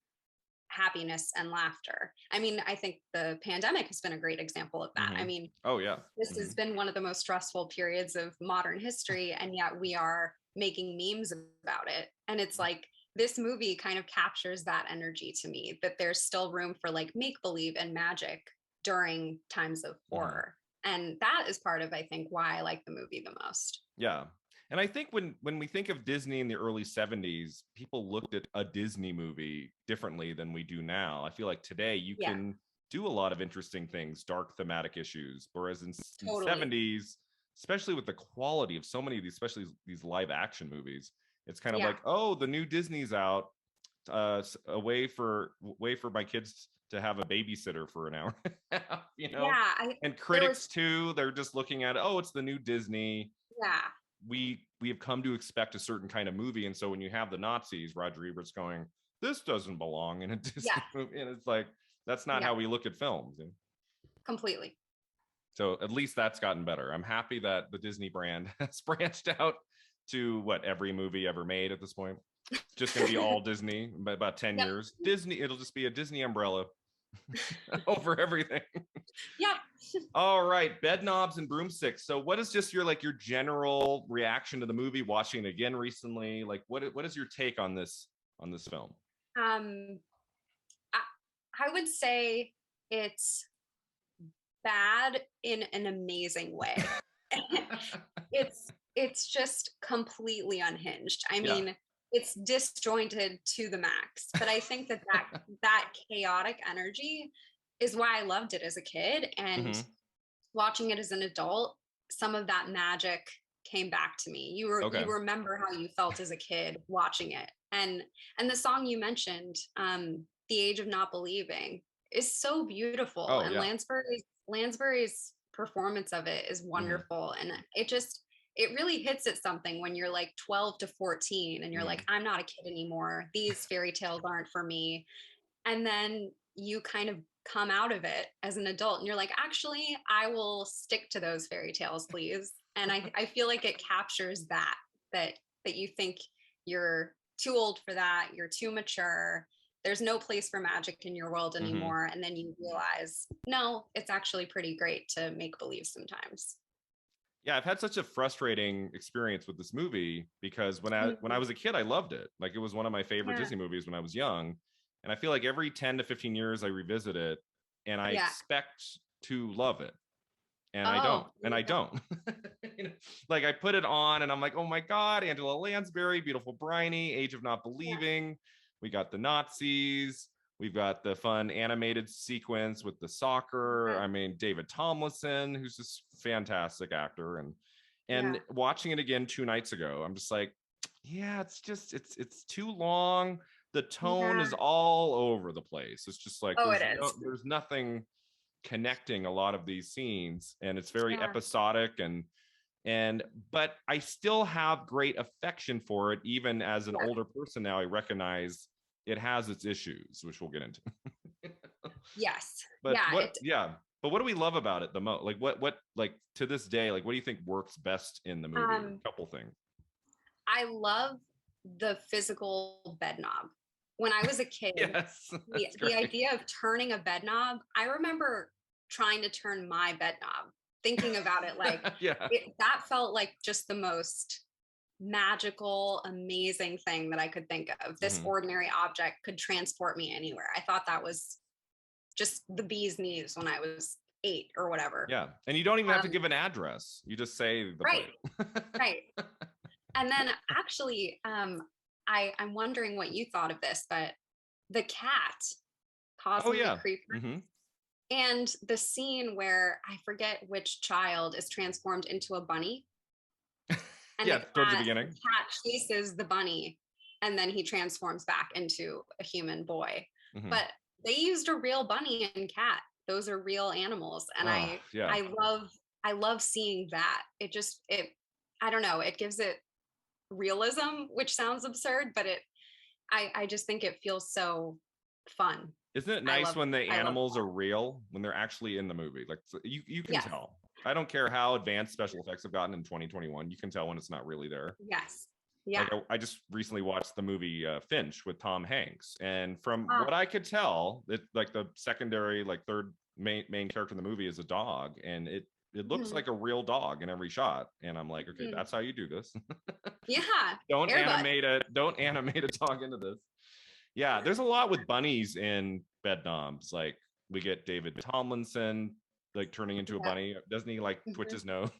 happiness and laughter. I mean, I think the pandemic has been a great example of that. I Mm-hmm. mean, Oh yeah. this Mm-hmm. has been one of the most stressful periods of modern history, and yet we are making memes about it. And it's like, this movie kind of captures that energy to me, that there's still room for like make believe and magic during times of Mm-hmm. horror. And that is part of, I think, why I like the movie the most. Yeah. And I think when we think of Disney in the early 70s, people looked at a Disney movie differently than we do now. I feel like today you Yeah, can do a lot of interesting things, dark thematic issues, whereas in the totally. 70s, especially with the quality of so many of these, especially these live action movies, it's kind of Yeah. like, oh, the new Disney's out, a way for my kids to have a babysitter for an hour, you know? Yeah. And There was, critics too, they're just looking at, oh, it's the new Disney. yeah. We have come to expect a certain kind of movie, and so when you have the Nazis, Roger Ebert's going, this doesn't belong in a Yeah. Disney movie, and it's like that's not Yeah. how we look at films. Completely. So at least that's gotten better. I'm happy that the Disney brand has branched out to what every movie ever made at this point. It's just going to be all Disney. By about 10 Yep. years, Disney, it'll just be a Disney umbrella over everything. Yeah. All right, Bedknobs and Broomsticks. So, what is just your general reaction to the movie? Watching it again recently, like what is your take on this film? Um, I, I would say it's bad in an amazing way. It's just completely unhinged. I Yeah. mean, it's disjointed to the max, but I think that chaotic energy is why I loved it as a kid, and Mm-hmm. watching it as an adult, some of that magic came back to me. Okay. You remember how you felt as a kid watching it. And the song you mentioned, The Age of Not Believing, is so beautiful. Oh And yeah. Lansbury's performance of it is Mm-hmm. wonderful. And it really hits at something when you're like 12 to 14 and you're Mm-hmm. like, I'm not a kid anymore. These fairy tales aren't for me. And then you kind of come out of it as an adult and you're like, actually, I will stick to those fairy tales, please. And I feel like it captures that you think you're too old for that, you're too mature, there's no place for magic in your world Mm-hmm. anymore. And then you realize, no, it's actually pretty great to make believe sometimes. Yeah, I've had such a frustrating experience with this movie because when I Mhm. was a kid, I loved it. Like it was one of my favorite Yeah. Disney movies when I was young, and I feel like every 10 to 15 years I revisit it, and I Yeah. expect to love it, and I don't, Oh, and I yeah. don't. You know, like I put it on, and I'm like, oh my god, Angela Lansbury, beautiful Briny, Age of Not Yeah. Believing. We got the Nazis. We've got the fun animated sequence with the soccer. Yeah. I mean, David Tomlinson, who's this fantastic actor, and Yeah. watching it again 2 nights ago, I'm just like, yeah, it's too long. The tone Yeah. is all over the place. It's just like Oh, it is. there's nothing connecting a lot of these scenes, and it's very Yeah. episodic and but I still have great affection for it. Even as an Yeah. older person now, I recognize it has its issues, which we'll get into. Yes. But Yeah. what yeah, but what do we love about it the most? Like what like to this day, like what do you think works best in the movie? Um, A couple things. I love the physical bed knob. When I was a kid, Yes, that's the great. idea of turning a bed knob, I remember trying to turn my bed knob, thinking about it like Yeah. that felt like just the most magical, amazing thing that I could think of. This Mhm. ordinary object could transport me anywhere. I thought that was just the bee's knees when I was 8 or whatever. Yeah, and you don't even have to Um, give an address. You just say the right, place. right. And then actually, I'm wondering what you thought of this, but the cat Oh causing the yeah. creeper Hmm. and the scene where I forget which child is transformed into a bunny and Yeah, towards the beginning. the cat chases the bunny and then he transforms back into a human boy. Hmm. But they used a real bunny and cat. Those are real animals. And Yeah. I love seeing that. I don't know, it gives it realism, which sounds absurd, but I just think it feels so fun. Isn't it nice when the I love animals that. are real, when they're actually in the movie? Like you can Yes. tell. I don't care how advanced special effects have gotten in 2021. You can tell when it's not really there. Yes. Yeah. Like I just recently watched the movie Finch with Tom Hanks, and from what I could tell, it like the secondary, like third main character in the movie is a dog, and it looks like a real dog in every shot. And I'm like, okay, that's how you do this. Yeah. Don't animate a dog into this. Yeah, there's a lot with bunnies in Bedknobs. Like we get David Tomlinson like turning into a bunny. Doesn't he like twitch his nose?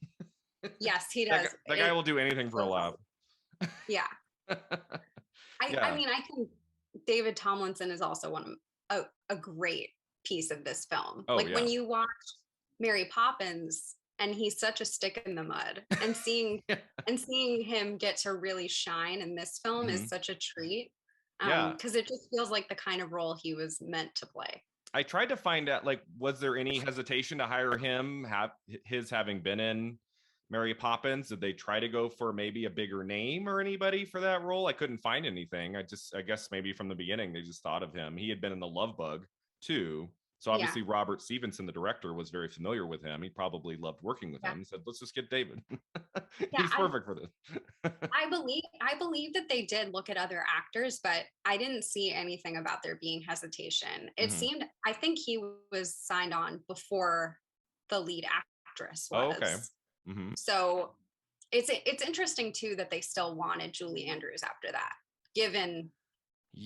Yes, he does. That guy will do anything for a laugh. Yeah. I mean, I think David Tomlinson is also a great piece of this film. When you watch Mary Poppins and he's such a stick in the mud, and seeing him get to really shine in this film is such a treat. Because it just feels like the kind of role he was meant to play. I tried to find out, like, was there any hesitation to hire him, having been in Mary Poppins? Did they try to go for maybe a bigger name or anybody for that role? I couldn't find anything. I guess maybe from the beginning they just thought of him. He had been in The Love Bug too. So obviously Robert Stevenson, the director, was very familiar with him. He probably loved working with him. He said, let's just get David. He's perfect for this. I believe that they did look at other actors, but I didn't see anything about there being hesitation. It seemed, I think he was signed on before the lead actress was. Oh, okay. So it's interesting too that they still wanted Julie Andrews after that, given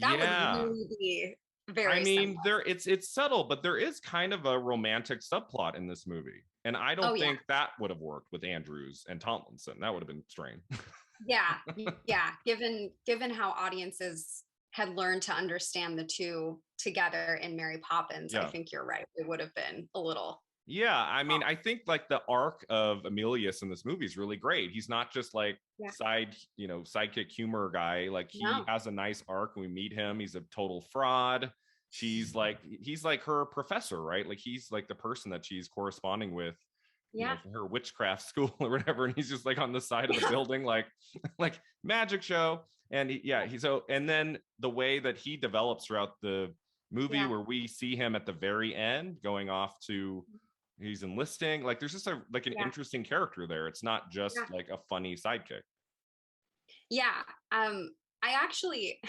that would really be very similar. it's subtle, but there is kind of a romantic subplot in this movie, and I don't think that would have worked with Andrews and Tomlinson. That would have been strange. Given how audiences had learned to understand the two together in Mary Poppins, I think you're right. It would have been a little. I mean, I think like the arc of Emilius in this movie is really great. He's not just like sidekick humor guy. Like he has a nice arc. We meet him. He's a total fraud. He's like her professor, right? Like he's like the person that she's corresponding with, you know, for her witchcraft school or whatever. And he's just like on the side of the building, like magic show. And and then the way that he develops throughout the movie, where we see him at the very end going off to. He's enlisting. Like there's just an interesting character there. It's not just like a funny sidekick. I actually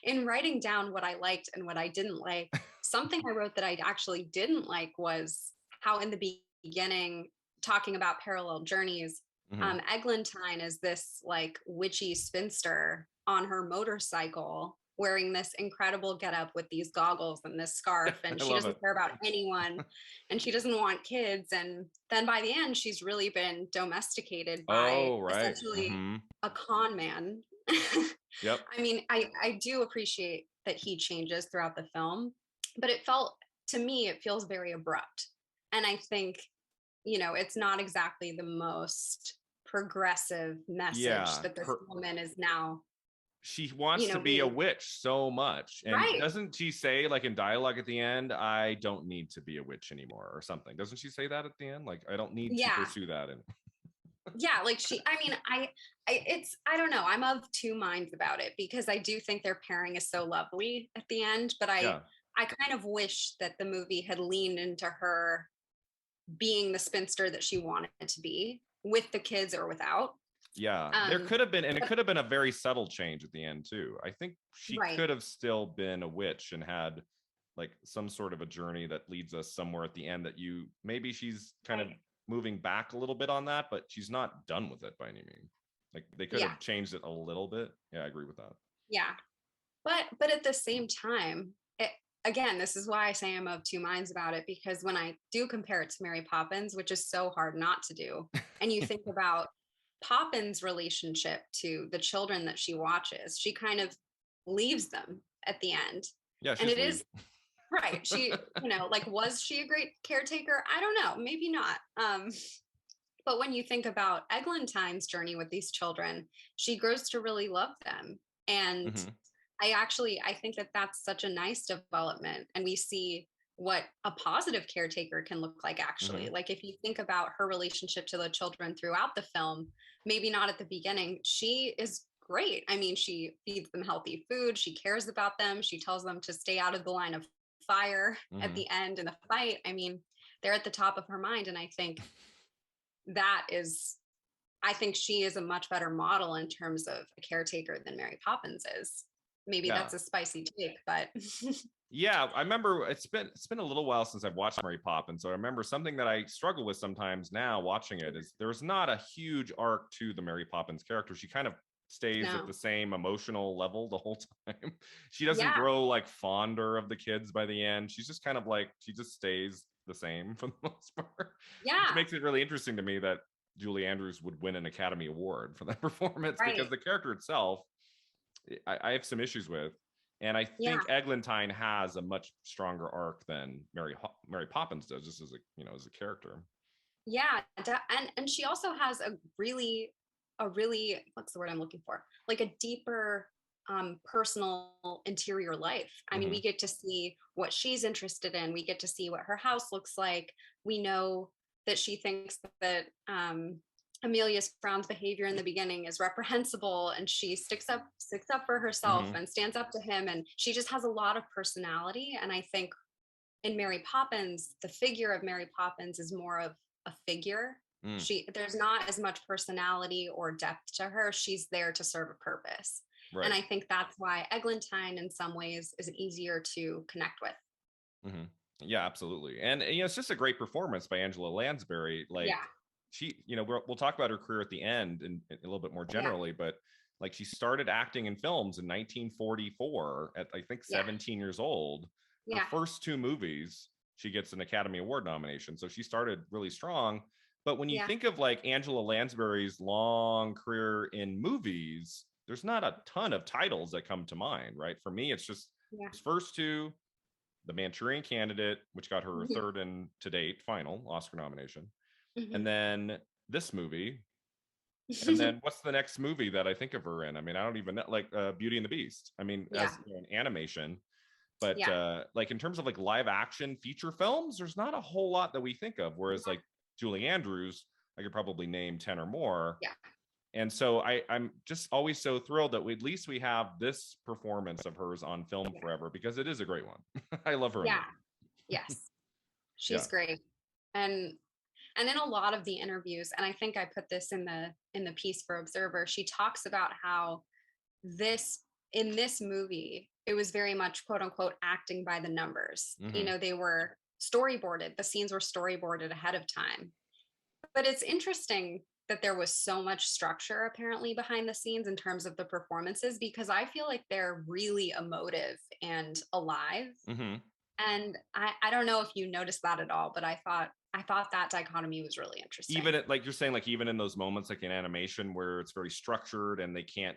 in writing down what I liked and what I didn't like, something I wrote that I actually didn't like was how in the beginning, talking about parallel journeys, Eglantine is this like witchy spinster on her motorcycle wearing this incredible getup with these goggles and this scarf, and she doesn't care about anyone, and she doesn't want kids. And then by the end, she's really been domesticated by essentially a con man. I mean, I do appreciate that he changes throughout the film, but to me, it feels very abrupt. And I think, it's not exactly the most progressive message that this woman is now. She wants to be a witch so much. And doesn't she say, like in dialogue at the end, I don't need to be a witch anymore or something? Doesn't she say that at the end? Like, I don't need to pursue that. And I don't know. I'm of two minds about it, because I do think their pairing is so lovely at the end, but I kind of wish that the movie had leaned into her being the spinster that she wanted to be, with the kids or without. There could have been, and it could have been a very subtle change at the end too. I think she could have still been a witch and had like some sort of a journey that leads us somewhere at the end, that maybe she's kind of moving back a little bit on that, but she's not done with it by any means. Like they could have changed it a little bit. I agree with that. But at the same time, again, this is why I say I'm of two minds about it, because when I do compare it to Mary Poppins, which is so hard not to do, and you think about Poppins' relationship to the children that she watches, she kind of leaves them at the end. And it is right. She, was she a great caretaker? I don't know. Maybe not. But when you think about Eglantine's journey with these children, she grows to really love them. And I think that that's such a nice development. And we see what a positive caretaker can look like, actually. Mm-hmm. Like, if you think about her relationship to the children throughout the film, maybe not at the beginning, she is great. I mean, she feeds them healthy food, she cares about them, she tells them to stay out of the line of fire at Mm-hmm. the end in the fight. I mean, they're at the top of her mind. And I think that is, I think she is a much better model in terms of a caretaker than Mary Poppins is. Maybe Yeah. that's a spicy take, but Yeah, I remember it's been a little while since I've watched Mary Poppins. So I remember something that I struggle with sometimes now watching it is there's not a huge arc to the Mary Poppins character. She kind of stays at no. the same emotional level the whole time. She doesn't Yeah, grow like fonder of the kids by the end. She's just kind of like she just stays the same for the most part, which yeah, makes it really interesting to me that Julie Andrews would win an Academy Award for that performance because right. the character itself I have some issues with. And I Yeah, think Eglantine has a much stronger arc than Mary Poppins does, just as as a character. yeah. And she also has a really, what's the word I'm looking for? Like a deeper personal interior life. I mean, Mm-hmm. we get to see what she's interested in. We get to see what her house looks like. We know that she thinks that Amelia Brown's behavior in the beginning is reprehensible, and she sticks up for herself Mm-hmm. and stands up to him, and she just has a lot of personality. And I think in Mary Poppins, the figure of Mary Poppins is more of a figure. Mm, There's not as much personality or depth to her. She's there to serve a purpose. And right. I think that's why Eglantine in some ways is easier to connect with. Mm-hmm. Yeah, absolutely. And it's just a great performance by Angela Lansbury. Like Yeah. she, we'll talk about her career at the end and a little bit more Yeah. generally, but like she started acting in films in 1944 at I think Yeah. 17 years old. Her Yeah. first two movies, she gets an Academy Award nomination. So she started really strong. But when you Yeah. think of like Angela Lansbury's long career in movies, there's not a ton of titles that come to mind, right? For me, it's just Yeah. those first two, The Manchurian Candidate, which got her a third and to date final Oscar nomination, and Mhm. then this movie, and then what's the next movie that I think of her in? I mean, I don't even know, like Beauty and the Beast. I mean, Yeah. as an animation, but Yeah. like in terms of like live action feature films, there's not a whole lot that we think of. Whereas like Julie Andrews, I could probably name 10 or more. Yeah. And so I'm just always so thrilled that at least we have this performance of hers on film Yeah. forever because it is a great one. I love her in Yeah. it. Yes. Yeah. She's great. And in a lot of the interviews, and I think I put this in the piece for Observer, she talks about how this in this movie, it was very much quote unquote acting by the numbers. You Mm-hmm. know, they were storyboarded, the scenes were storyboarded ahead of time. But it's interesting that there was so much structure apparently behind the scenes in terms of the performances, because I feel like they're really emotive and alive. Mm-hmm. And I don't know if you noticed that at all, but I thought that dichotomy was really interesting. Even at, like you're saying, like even in those moments, like in animation where it's very structured and they can't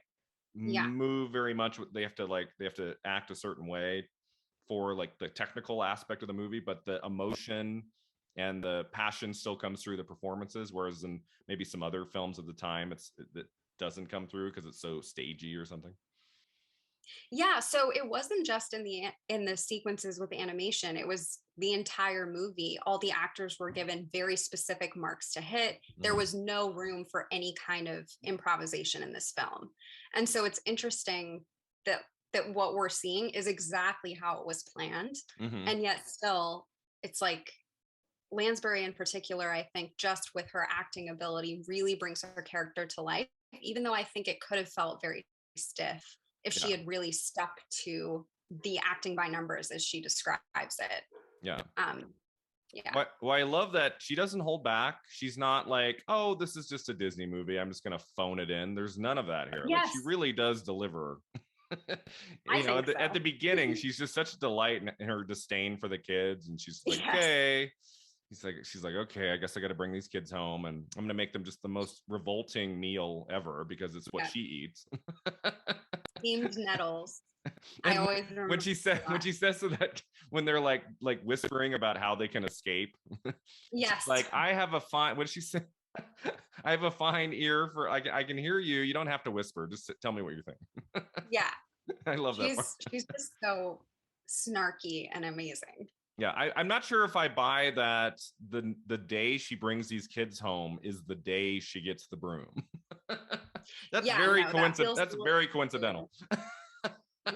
Yeah. move very much, they have to act a certain way for like the technical aspect of the movie, but the emotion and the passion still comes through the performances. Whereas in maybe some other films of the time, it doesn't come through because it's so stagey or something. Yeah, so it wasn't just in the sequences with the animation, it was the entire movie. All the actors were given very specific marks to hit. There Mm-hmm. was no room for any kind of improvisation in this film. And so it's interesting that what we're seeing is exactly how it was planned. Mm-hmm. And yet still it's like Lansbury in particular, I think just with her acting ability really brings her character to life, even though I think it could have felt very stiff if she Yeah. had really stuck to the acting by numbers as she describes it. Yeah. Um, yeah. Well, I love that she doesn't hold back. She's not like, oh, this is just a Disney movie. I'm just going to phone it in. There's none of that here. Like, she Yes, really does deliver. I At think the so. beginning, she's just such a delight in her disdain for the kids. And she's like, Yes. okay. She's like, okay, I guess I got to bring these kids home and I'm going to make them just the most revolting meal ever because it's what Yeah. she eats. Steamed nettles. I And always remember when that. she says to that when they're like whispering about how they can escape, she's Yes. like, I have a fine. What did she say? I have a fine ear for. I can hear you. You don't have to whisper. Just tell me what you're thinking. Yeah. I love that part. She's just so snarky and amazing. Yeah, I'm not sure if I buy that the day she brings these kids home is the day she gets the broom. That's very coincidental. That's very coincidental. Yeah.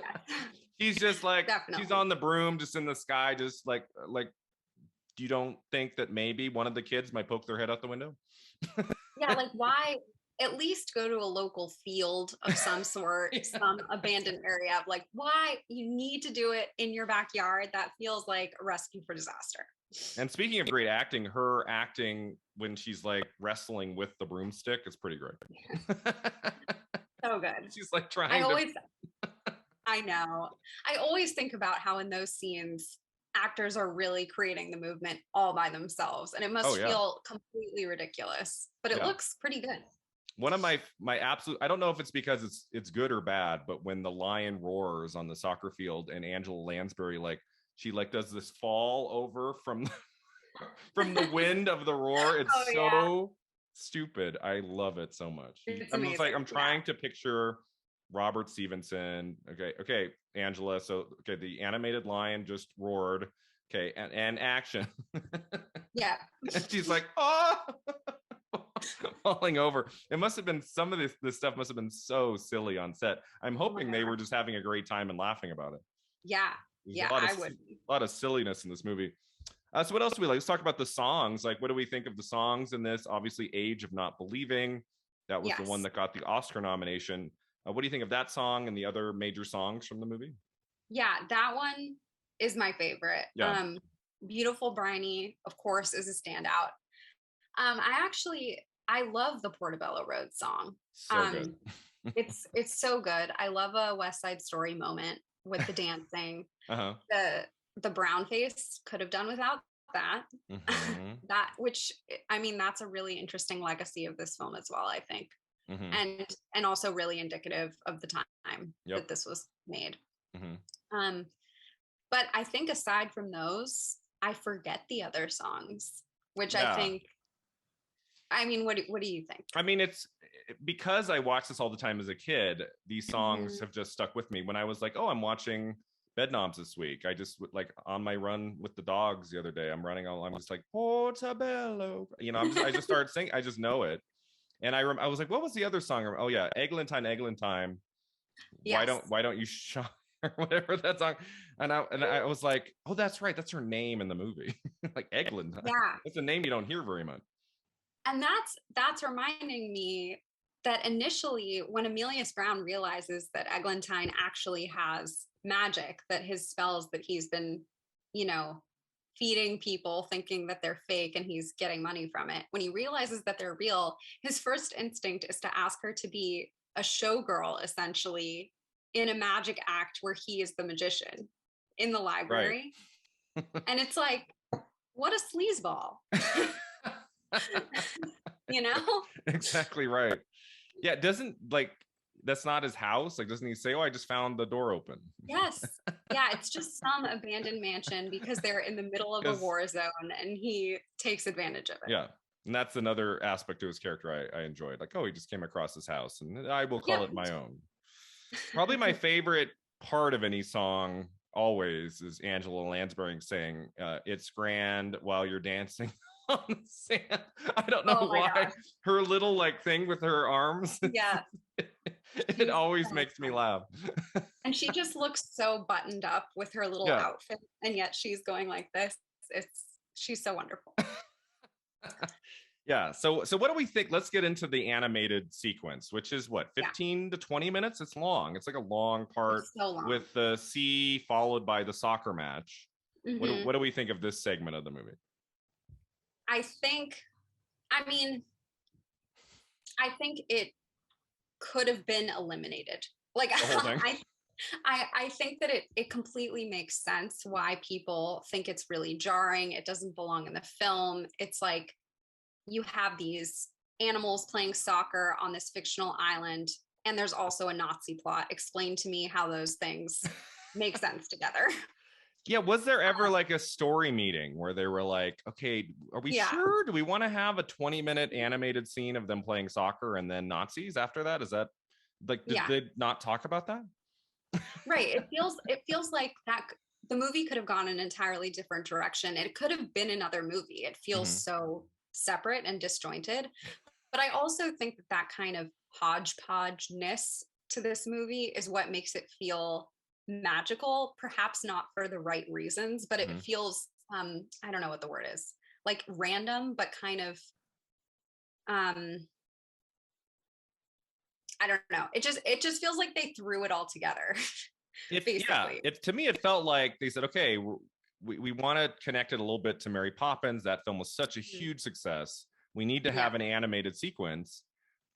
She's just like, definitely. She's on the broom, just in the sky, just like, you don't think that maybe one of the kids might poke their head out the window? Yeah, like why at least go to a local field of some sort, some abandoned area. Like, why you need to do it in your backyard? That feels like a recipe for disaster. And speaking of great acting, her acting when she's like wrestling with the broomstick is pretty great. So good. She's like trying I know. I always think about how in those scenes, actors are really creating the movement all by themselves. And it must feel completely ridiculous, but it looks pretty good. One of my absolute, I don't know if it's because it's good or bad, but when the lion roars on the soccer field and Angela Lansbury, like, she like does this fall over from the wind of the roar. It's so stupid. I love it so much. I'm trying to picture Robert Stevenson. Okay, Angela. So the animated lion just roared. Okay, and action. Yeah. And she's like, oh, falling over. It must have been some of this stuff must have been so silly on set. I'm hoping they were just having a great time and laughing about it. Yeah. There's a lot of silliness in this movie. So what else do we like? Let's talk about the songs. Like, what do we think of the songs in this? Obviously, Age of Not Believing. That was the one that got the Oscar nomination. What do you think of that song and the other major songs from the movie? Yeah, that one is my favorite. Yeah. Beautiful Briny, of course, is a standout. I love the Portobello Road song. So good. It's so good. I love a West Side Story moment with the dancing. Uh-huh. The brown face could have done without that. Mm-hmm. That's a really interesting legacy of this film as well, I think. Mm-hmm. And also really indicative of the time that this was made. Mm-hmm. But I think aside from those, I forget the other songs, which I think. I mean, what do you think? I mean, it's because I watched this all the time as a kid. These songs have just stuck with me. When I was like, oh, I'm watching Bedknobs this week. I just like on my run with the dogs the other day. I'm just like Portobello. I just started singing. I just know it. And I was like, what was the other song? Oh yeah, Eglantine. Yes. Why don't you shine or whatever that song? And I was like, oh, that's right. That's her name in the movie. Like Eglantine. Yeah. It's a name you don't hear very much. And that's reminding me that initially when Emilius Brown realizes that Eglantine actually has magic, that his spells that he's been, feeding people thinking that they're fake and he's getting money from it. When he realizes that they're real, his first instinct is to ask her to be a showgirl, essentially, in a magic act where he is the magician in the library. Right. And it's like, what a sleazeball. Exactly right. Yeah, that's not his house. Like, doesn't he say, oh, I just found the door open? Yes. Yeah, it's just some abandoned mansion because they're in the middle of a war zone and he takes advantage of it. Yeah. And that's another aspect of his character I enjoyed. Like, oh, he just came across his house and I will call it my own. Probably my favorite part of any song always is Angela Lansbury saying, it's grand while you're dancing on the sand. I don't know why. Gosh. Her little like thing with her arms. Yeah. It always makes me laugh. And she just looks so buttoned up with her little outfit, and yet she's going like this. She's so wonderful. Yeah. So what do we think? Let's get into the animated sequence, which is what, 15 to 20 minutes? It's long. It's like a long part with the sea followed by the soccer match. Mm-hmm. What do we think of this segment of the movie? I think it could have been eliminated. Like, I think that it completely makes sense why people think it's really jarring. It doesn't belong in the film. It's like you have these animals playing soccer on this fictional island, and there's also a Nazi plot. Explain to me how those things make sense together. Yeah, was there ever like a story meeting where they were like, okay, are we sure? Do we want to have a 20-minute animated scene of them playing soccer and then Nazis after that? Is that like, did they not talk about that? Right. It feels like that the movie could have gone an entirely different direction. It could have been another movie. It feels Mm-hmm. so separate and disjointed. But I also think that that kind of hodgepodge-ness to this movie is what makes it feel magical, perhaps not for the right reasons, but it Mm-hmm. feels I don't know what the word is, like random, but kind of um I don't know. It just feels like they threw it all together, basically. It to me, it felt like they said, okay, we want to connect it a little bit to Mary Poppins. That film was such a Mhm. huge success. We need to Yeah. have an animated sequence,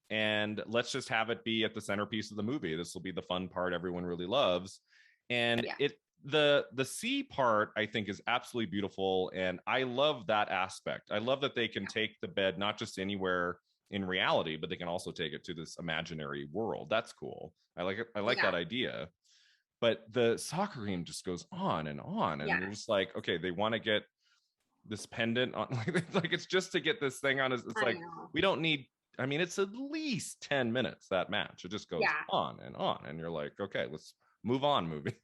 and let's just have it be at the centerpiece of the movie. This will be the fun part everyone really loves. And Yeah. the sea part, I think, is absolutely beautiful, and I love that aspect. I love that they can take the bed not just anywhere in reality, but they can also take it to this imaginary world. That's cool. I like it. I like Yeah. that idea. But the soccer game just goes on, and Yeah. you're just like, okay, they want to get this pendant on, like it's just to get this thing on. It's I like, know. we don't need. I mean, it's at least 10 minutes, that match. It just goes Yeah. on, and you're like, okay, let's move on, movie.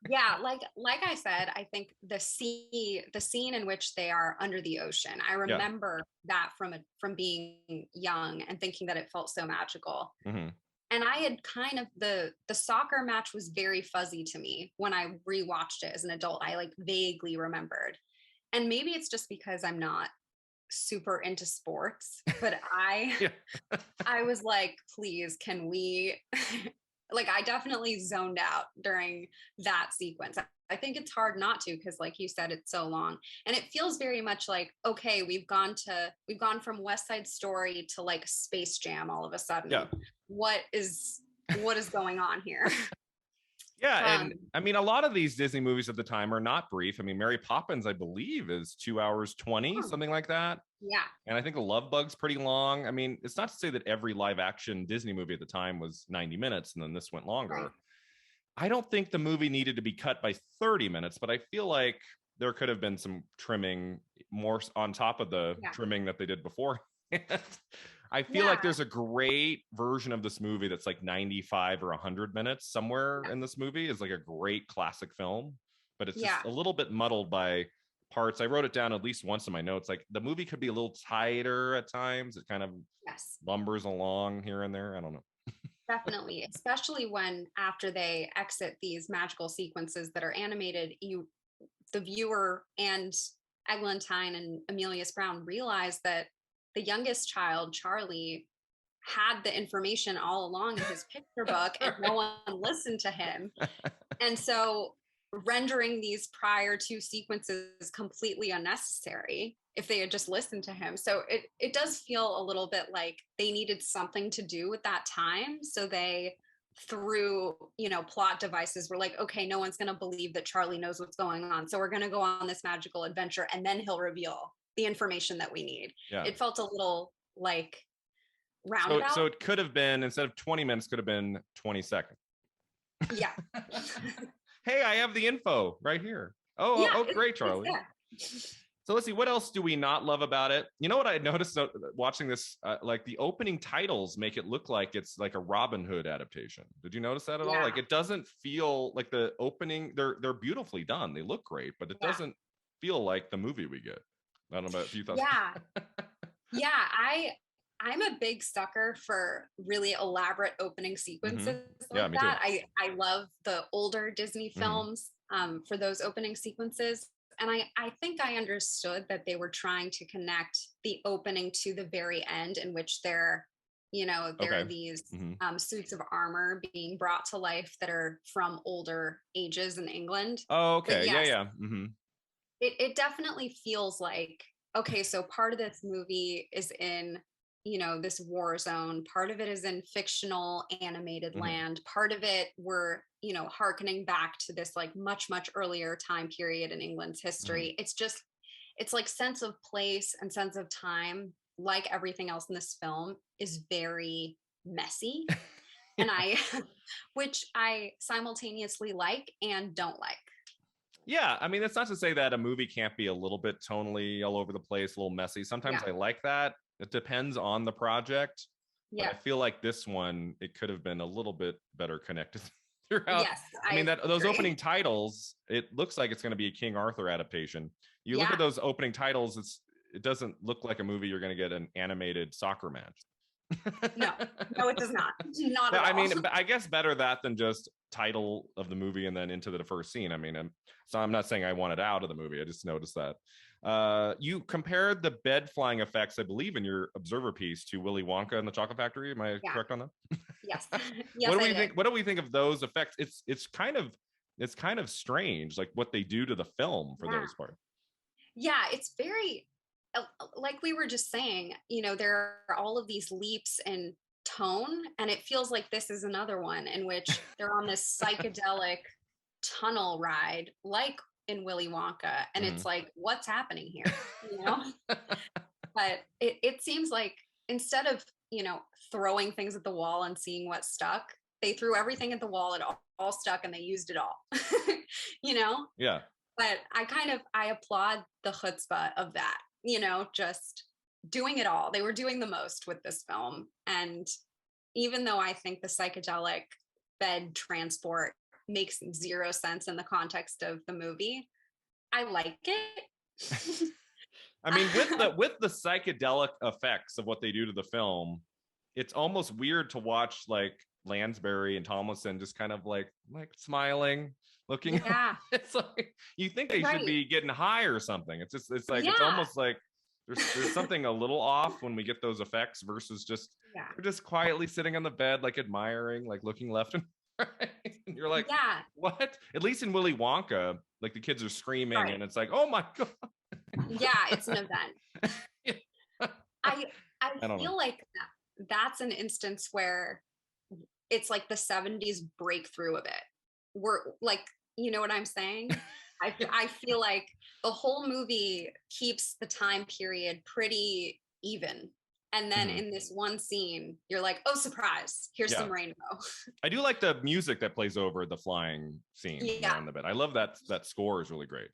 Yeah, like I said, I think the scene in which they are under the ocean, I Yeah. remember that from being young and thinking that it felt so magical. Hmm. And I had kind of the soccer match was very fuzzy to me when I rewatched it as an adult. I like vaguely remembered. And maybe it's just because I'm not super into sports, but I Yeah. I was like, please, can we like I definitely zoned out during that sequence. I think it's hard not to because like you said, it's so long. And it feels very much like, okay, we've gone from West Side Story to like Space Jam all of a Yeah. sudden. What is going on here? Yeah, um and I mean, a lot of these Disney movies at the time are not brief. I mean, Mary Poppins, I believe, is 2 hours 20, hmm, something like that. yeah, And I think The Love Bug's pretty long. I mean, it's not to say that every live action Disney movie at the time was 90 minutes and then this went right. longer. I don't think the movie needed to be cut by 30 minutes, but I feel like there could have been some trimming more on top of the Yeah. trimming that they did before. I feel like Yeah. there's a great version of this movie that's like 95 or 100 minutes somewhere Yeah. in this movie is like a great classic film, but it's Yeah. just a little bit muddled by parts. I wrote it down at least once in my notes. Like the movie could be a little tighter at times. It kind of Yes. lumbers along here and there. I don't know. Definitely, especially when after they exit these magical sequences that are animated, the viewer and Eglantine and Amelius Brown realize that the youngest child, Charlie, had the information all along in his picture book and no one listened to him. And so rendering these prior two sequences completely unnecessary if they had just listened to him. So it does feel a little bit like they needed something to do with that time. So they through plot devices were like, okay, no one's going to believe that Charlie knows what's going on, so we're going to go on this magical adventure and then he'll reveal the information that we need. Yeah. It felt a little like So roundabout. it could have been, instead of 20 minutes, could have been 20 seconds. Yeah. Hey, I have the info right here. Yeah, Great, it's Charlie. there. So let's see, what else do we not love about it? You know what I noticed watching this? Like the opening titles make it look like it's like a Robin Hood adaptation. Did you notice that at all? Yeah. Like it doesn't feel like the opening. They're beautifully done. They look great, but it Yeah. doesn't feel like the movie we get. I don't know about if you thought. Yeah. Yeah, I'm a big sucker for really elaborate opening sequences Mm-hmm. Yeah, like me too. that. I love the older Disney films for those opening sequences. And I think I understood that they were trying to connect the opening to the very end, in which there Okay. are these Mm-hmm. suits of armor being brought to life that are from older ages in England. Oh, But okay. Yeah, yes, yeah. Mm-hmm. it definitely feels like, okay, so part of this movie is in this war zone, part of it is in fictional animated Mm-hmm. land, part of it we're harkening back to this like much earlier time period in England's Mm-hmm. history. It's like sense of place and sense of time, like everything else in this film, is very messy. And I which I simultaneously like and don't like. Yeah, I mean, it's not to say that a movie can't be a little bit tonally all over the place, a little messy. Sometimes Yeah. I like that. It depends on the project, but Yeah. I feel like this one, it could have been a little bit better connected throughout. Yes, I mean, those agree. opening titles, it looks like it's going to be a King Arthur adaptation. You look at those opening titles, it doesn't look like a movie you're going to get an animated soccer match. No, it does not. Not at all. I mean, I guess better that than just title of the movie and then into the first scene. I mean, so I'm not saying I want it out of the movie. I just noticed that. You compared the bed flying effects, I believe, in your Observer piece to Willy Wonka and the Chocolate Factory. Am I correct on that? Yes. What do we think? What do we think of those effects? It's kind of strange, like what they do to the film for those parts. Yeah, it's very, like we were just saying, there are all of these leaps in tone, and it feels like this is another one in which they're on this psychedelic tunnel ride, like in Willy Wonka, and it's like, what's happening here? But it seems like instead of throwing things at the wall and seeing what stuck, they threw everything at the wall, it all stuck, and they used it all. Yeah. But I applaud the chutzpah of that, just doing it all. They were doing the most with this film. And even though I think the psychedelic bed transport makes zero sense in the context of the movie, I like it. I mean, with the psychedelic effects of what they do to the film, it's almost weird to watch like Lansbury and Tomlinson just kind of like smiling, looking. Yeah. It's like you think they should be getting high or something. It's like it's almost like there's something a little off when we get those effects versus just we're just quietly sitting on the bed, like admiring, like looking left and right. And you're like, what? At least in Willy Wonka, like the kids are screaming and it's like, oh my God. Yeah, it's an event. I feel like that's an instance where it's like the 70s breakthrough of it. We're like, you know what I'm saying? I feel like the whole movie keeps the time period pretty even. And then in this one scene, you're like, oh, surprise, here's some rainbow. I do like the music that plays over the flying scene on the bed. I love that score is really great.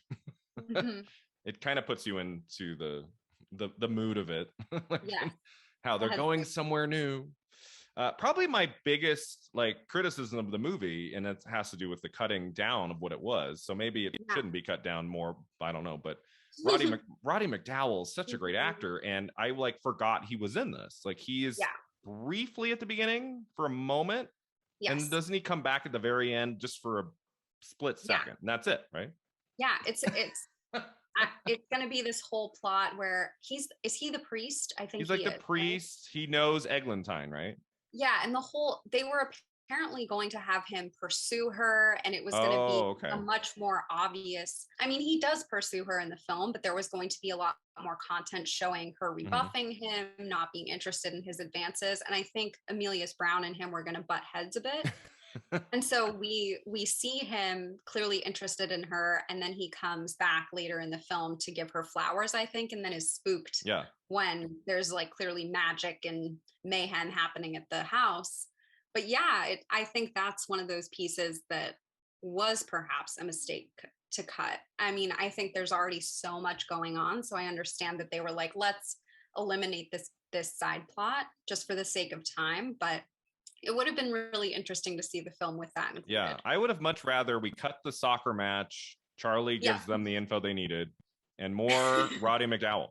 It kind of puts you into the mood of it. How they're going somewhere new. Probably my biggest criticism of the movie, and it has to do with the cutting down of what it was. So maybe it shouldn't be cut down more. I don't know, but Roddy McDowall is such a great actor, and I forgot he was in this. Like he is briefly at the beginning for a moment, and doesn't he come back at the very end just for a split second, and that's it, right? Yeah, it's going to be this whole plot where is he the priest? I think he's like the priest. Right? He knows Eglantine, right? Yeah, and they were apparently going to have him pursue her, and it was going to be a much more obvious. I mean, he does pursue her in the film, but there was going to be a lot more content showing her rebuffing him, not being interested in his advances, and I think Emilius Brown and him were going to butt heads a bit. And so we see him clearly interested in her, and then he comes back later in the film to give her flowers, I think, and then is spooked when there's clearly magic and mayhem happening at the house. But I think that's one of those pieces that was perhaps a mistake to cut. I mean, I think there's already so much going on, so I understand that they were like, let's eliminate this side plot just for the sake of time, but it would have been really interesting to see the film with that included. Yeah, I would have much rather we cut the soccer match. Charlie gives them the info they needed, and more Roddy McDowall.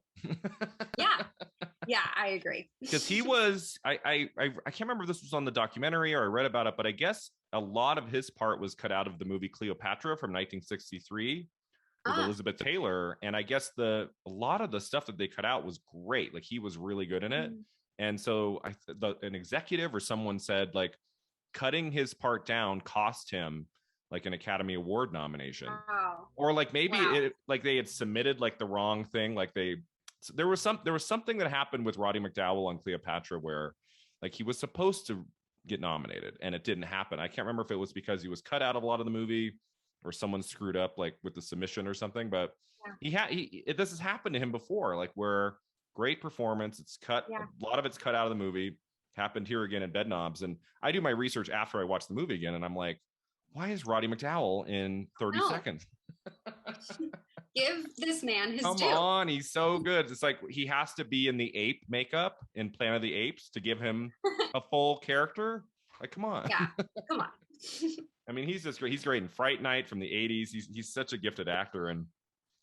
Yeah, I agree. Because he was, I can't remember if this was on the documentary or I read about it, but I guess a lot of his part was cut out of the movie Cleopatra from 1963 with Elizabeth Taylor, and I guess a lot of the stuff that they cut out was great. Like he was really good in it. And so an executive or someone said cutting his part down cost him an Academy Award nomination. Wow. Or maybe they had submitted the wrong thing. There was something that happened with Roddy McDowall on Cleopatra where he was supposed to get nominated and it didn't happen. I can't remember if it was because he was cut out of a lot of the movie or someone screwed up with the submission or something, but this has happened to him before, where great performance. It's cut. A lot of it's cut out of the movie. Happened here again in Bedknobs. And I do my research after I watch the movie again. And I'm like, why is Roddy McDowall in 30 seconds? Give this man his due. Come on. He's so good. It's he has to be in the ape makeup in Planet of the Apes to give him a full character. Come on. Yeah, come on. I mean, he's just great. He's great in Fright Night from the 80s. He's such a gifted actor. And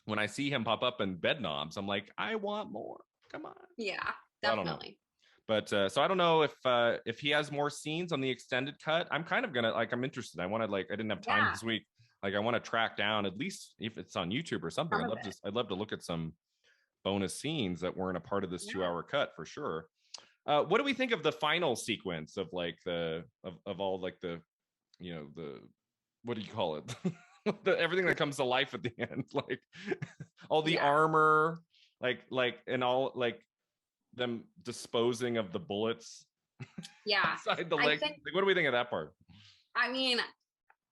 when I see him pop up in Bedknobs, I'm like, I want more. Come on. Yeah, I don't know. definitely. But so I don't know if he has more scenes on the extended cut. I'm kind of gonna like, I'm interested. I didn't have time this week. Like, I want to track down at least if it's on YouTube or something. I'd love to look at some bonus scenes that weren't a part of this 2-hour cut for sure. What do we think of the final sequence of like of all like the, you know, the, what do you call it? Everything that comes to life at the end, like all the armor, like and all like them disposing of the bullets. Yeah. Inside the leg. Like, what do we think of that part? I mean,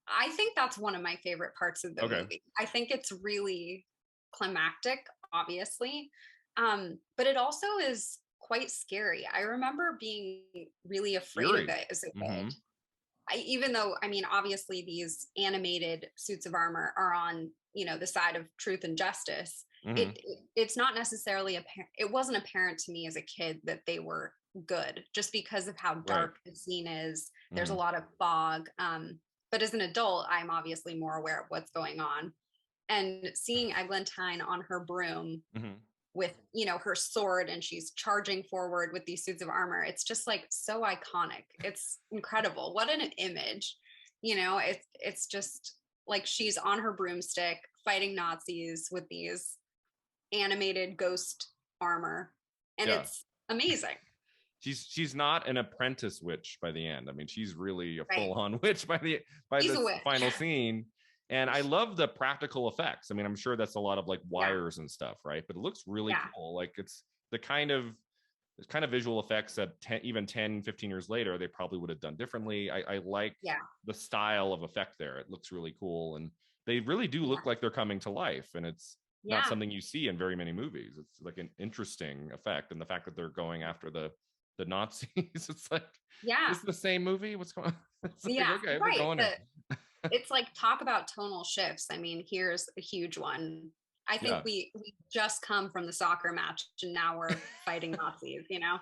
I think that's one of my favorite parts of the movie. I think it's really climactic, obviously. But it also is quite scary. I remember being really afraid of it as a kid. Even though, I mean, obviously these animated suits of armor are on, you know, the side of truth and justice. It's not necessarily apparent. It wasn't apparent to me as a kid that they were good, just because of how dark the scene is. There's a lot of fog. But as an adult, I'm obviously more aware of what's going on. And seeing Eglantine on her broom with, you know, her sword, and she's charging forward with these suits of armor, it's just like so iconic. It's incredible. What an image. You know, it's just like she's on her broomstick fighting Nazis with these animated ghost armor, and it's amazing. She's not an apprentice witch by the end. I mean, she's really a full-on witch by the final scene. And I love the practical effects. I mean, I'm sure that's a lot of like wires and stuff, right? But it looks really cool. Like, it's the kind of visual effects that even 10, 15 years later, they probably would have done differently. I like the style of effect there. It looks really cool. And they really do look like they're coming to life. And it's not something you see in very many movies. It's like an interesting effect. And the fact that they're going after the Nazis, it's like, this is the same movie. What's going on? Like, okay, we're going in. It's like, talk about tonal shifts. I mean, here's a huge one. I think we just come from the soccer match, and now we're fighting Nazis, you know?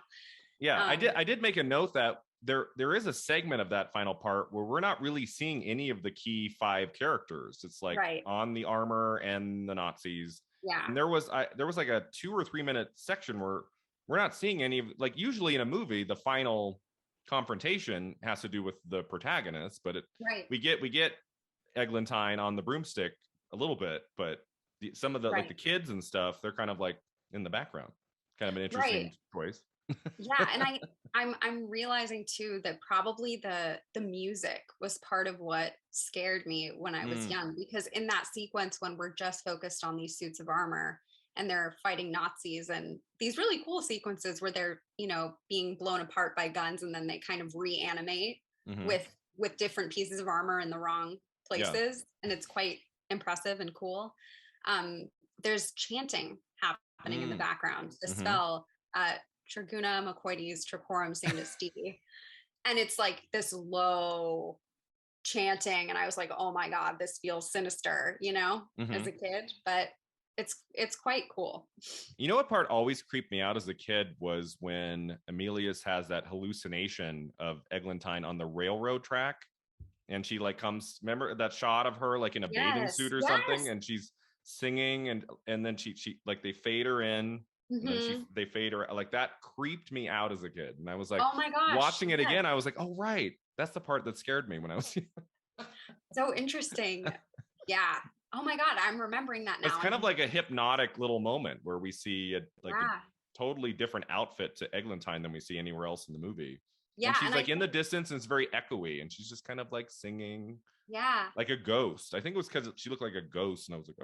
Yeah, I did make a note that there is a segment of that final part where we're not really seeing any of the key 5 characters. It's like on the armor and the Nazis. Yeah. And there was like a 2 or 3 minute section where we're not seeing any of, like, usually in a movie, the final confrontation has to do with the protagonist, but we get Eglantine on the broomstick a little bit, but some of the like the kids and stuff, they're kind of like in the background. Kind of an interesting choice. Yeah, and I'm realizing too that probably the music was part of what scared me when I was young, because in that sequence when we're just focused on these suits of armor and they're fighting Nazis, and these really cool sequences where they're, you know, being blown apart by guns, and then they kind of reanimate with different pieces of armor in the wrong places, and it's quite impressive and cool. There's chanting happening in the background. The spell Triguna Macoides Tricorum Sanctus Dei, and it's like this low chanting, and I was like, oh my god, this feels sinister, you know, as a kid, but it's quite cool. You know what part always creeped me out as a kid was when Emilius has that hallucination of Eglantine on the railroad track, and she like comes, remember that shot of her like in a bathing suit or something, and she's singing, and then she like they fade her in, and then they fade her, like that creeped me out as a kid. And I was like, oh my gosh, watching it again, I was like, oh right, that's the part that scared me when I was so interesting. Yeah. Oh my god, I'm remembering that now. It's kind of like a hypnotic little moment where we see a totally different outfit to Eglantine than we see anywhere else in the movie. Yeah, and she's like in the distance, and it's very echoey, and she's just kind of like singing. Yeah, like a ghost. I think it was because she looked like a ghost, and I was like,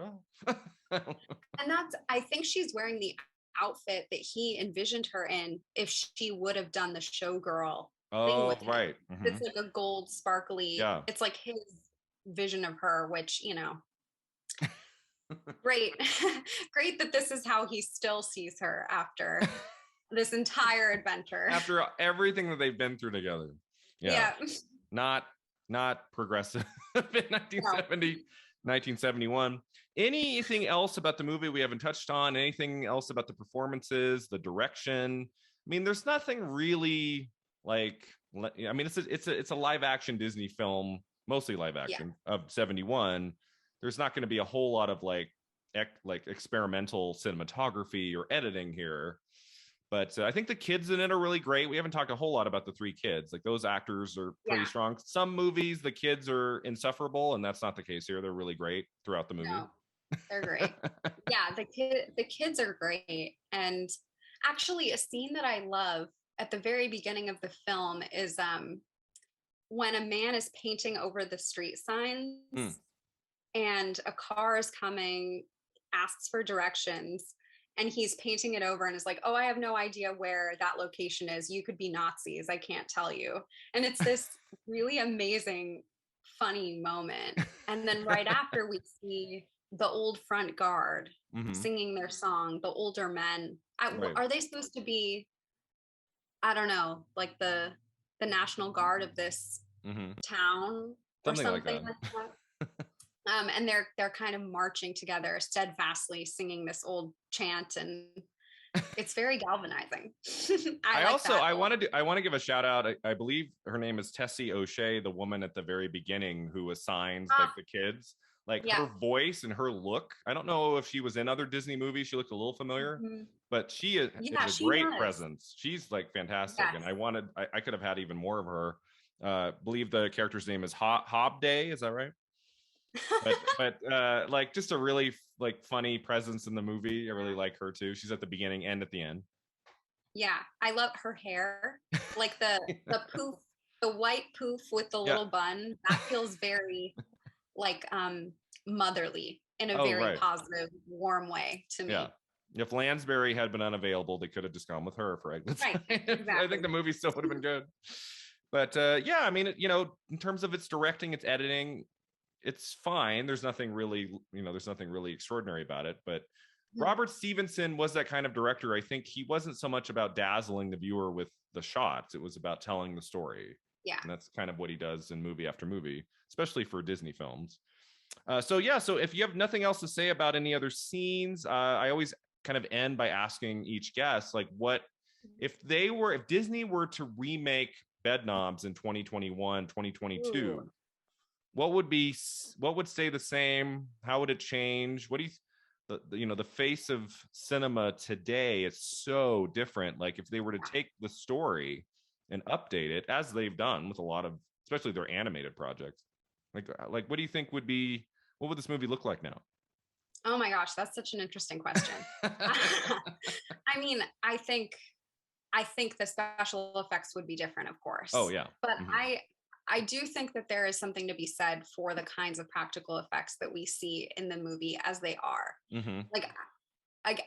oh. And I think she's wearing the outfit that he envisioned her in if she would have done the showgirl thing with him. Right. It's like a gold sparkly. It's like his vision of her, which, you know. Great that this is how he still sees her after this entire adventure, after everything that they've been through together. Not progressive in 1971. Anything else about the movie we haven't touched on? Anything else about the performances, the direction? I mean, there's nothing really like, I mean, it's a live action Disney film mostly live action of 71, there's not going to be a whole lot of like experimental cinematography or editing here. But I think the kids in it are really great. We haven't talked a whole lot about the three kids. Like those actors are pretty strong. Some movies, the kids are insufferable, and that's not the case here. They're really great throughout the movie. No, they're great. Yeah, the kids are great. And actually, a scene that I love at the very beginning of the film is when a man is painting over the street signs and a car is coming, asks for directions, and he's painting it over and is like, oh, I have no idea where that location is. You could be Nazis. I can't tell you. And it's this really amazing, funny moment. And then right after, we see the old front guard singing their song, the older men. Are they supposed to be, I don't know, like the National Guard of this town or something like that? And they're kind of marching together steadfastly, singing this old chant, and it's very galvanizing. I want to give a shout out. I believe her name is Tessie O'Shea, the woman at the very beginning who assigns like the kids. Like her voice and her look. I don't know if she was in other Disney movies. She looked a little familiar, but she is a great presence. She's like fantastic, and I could have had even more of her. Believe the character's name is Hob Day. Is that right? but like just a really like funny presence in the movie. I really like her too. She's at the beginning and at the end. Yeah, I love her hair, like the poof, the white poof with the little bun. That feels very like motherly in a very positive, warm way to me. If Lansbury had been unavailable, they could have just gone with her for Eggman's. Right, exactly. I think the movie still would have been good. But I mean, in terms of its directing, its editing, it's fine. There's nothing really, extraordinary about it. But Robert Stevenson was that kind of director. I think he wasn't so much about dazzling the viewer with the shots. It was about telling the story. Yeah. And that's kind of what he does in movie after movie, especially for Disney films. So if you have nothing else to say about any other scenes, I always kind of end by asking each guest, like, what if Disney were to remake Bedknobs in 2021, 2022, Ooh. What would stay the same? How would it change? What do you the face of cinema today is so different. Like if they were to take the story and update it, as they've done with a lot of, especially their animated projects, like what do you think what would this movie look like now? Oh my gosh, that's such an interesting question. I mean, I think the special effects would be different, of course. Oh yeah. But I do think that there is something to be said for the kinds of practical effects that we see in the movie as they are. Like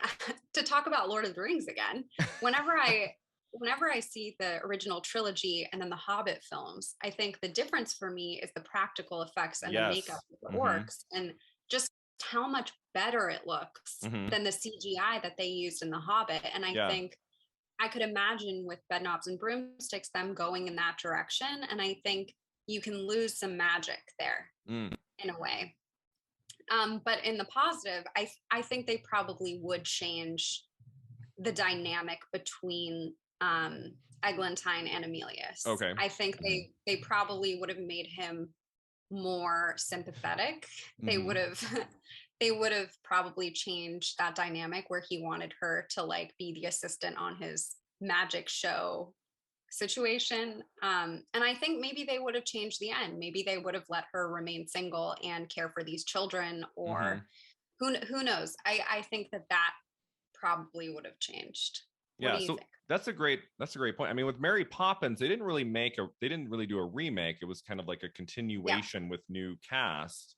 to talk about Lord of the Rings again, whenever I see the original trilogy and then the Hobbit films, I think the difference for me is the practical effects and the makeup of the orcs, and just how much better it looks than the CGI that they used in the Hobbit. And I think I could imagine with Bedknobs and Broomsticks them going in that direction, and I think you can lose some magic there in a way. But in the positive, I think they probably would change the dynamic between Eglantine and Emilius. Okay. I think they probably would have made him more sympathetic. They would have probably changed that dynamic where he wanted her to like be the assistant on his magic show situation. And I think maybe they would have changed the end. Maybe they would have let her remain single and care for these children, or who knows? I think that probably would have changed. What do you think? That's a great point. I mean, with Mary Poppins, they didn't really do a remake. It was kind of like a continuation with new cast.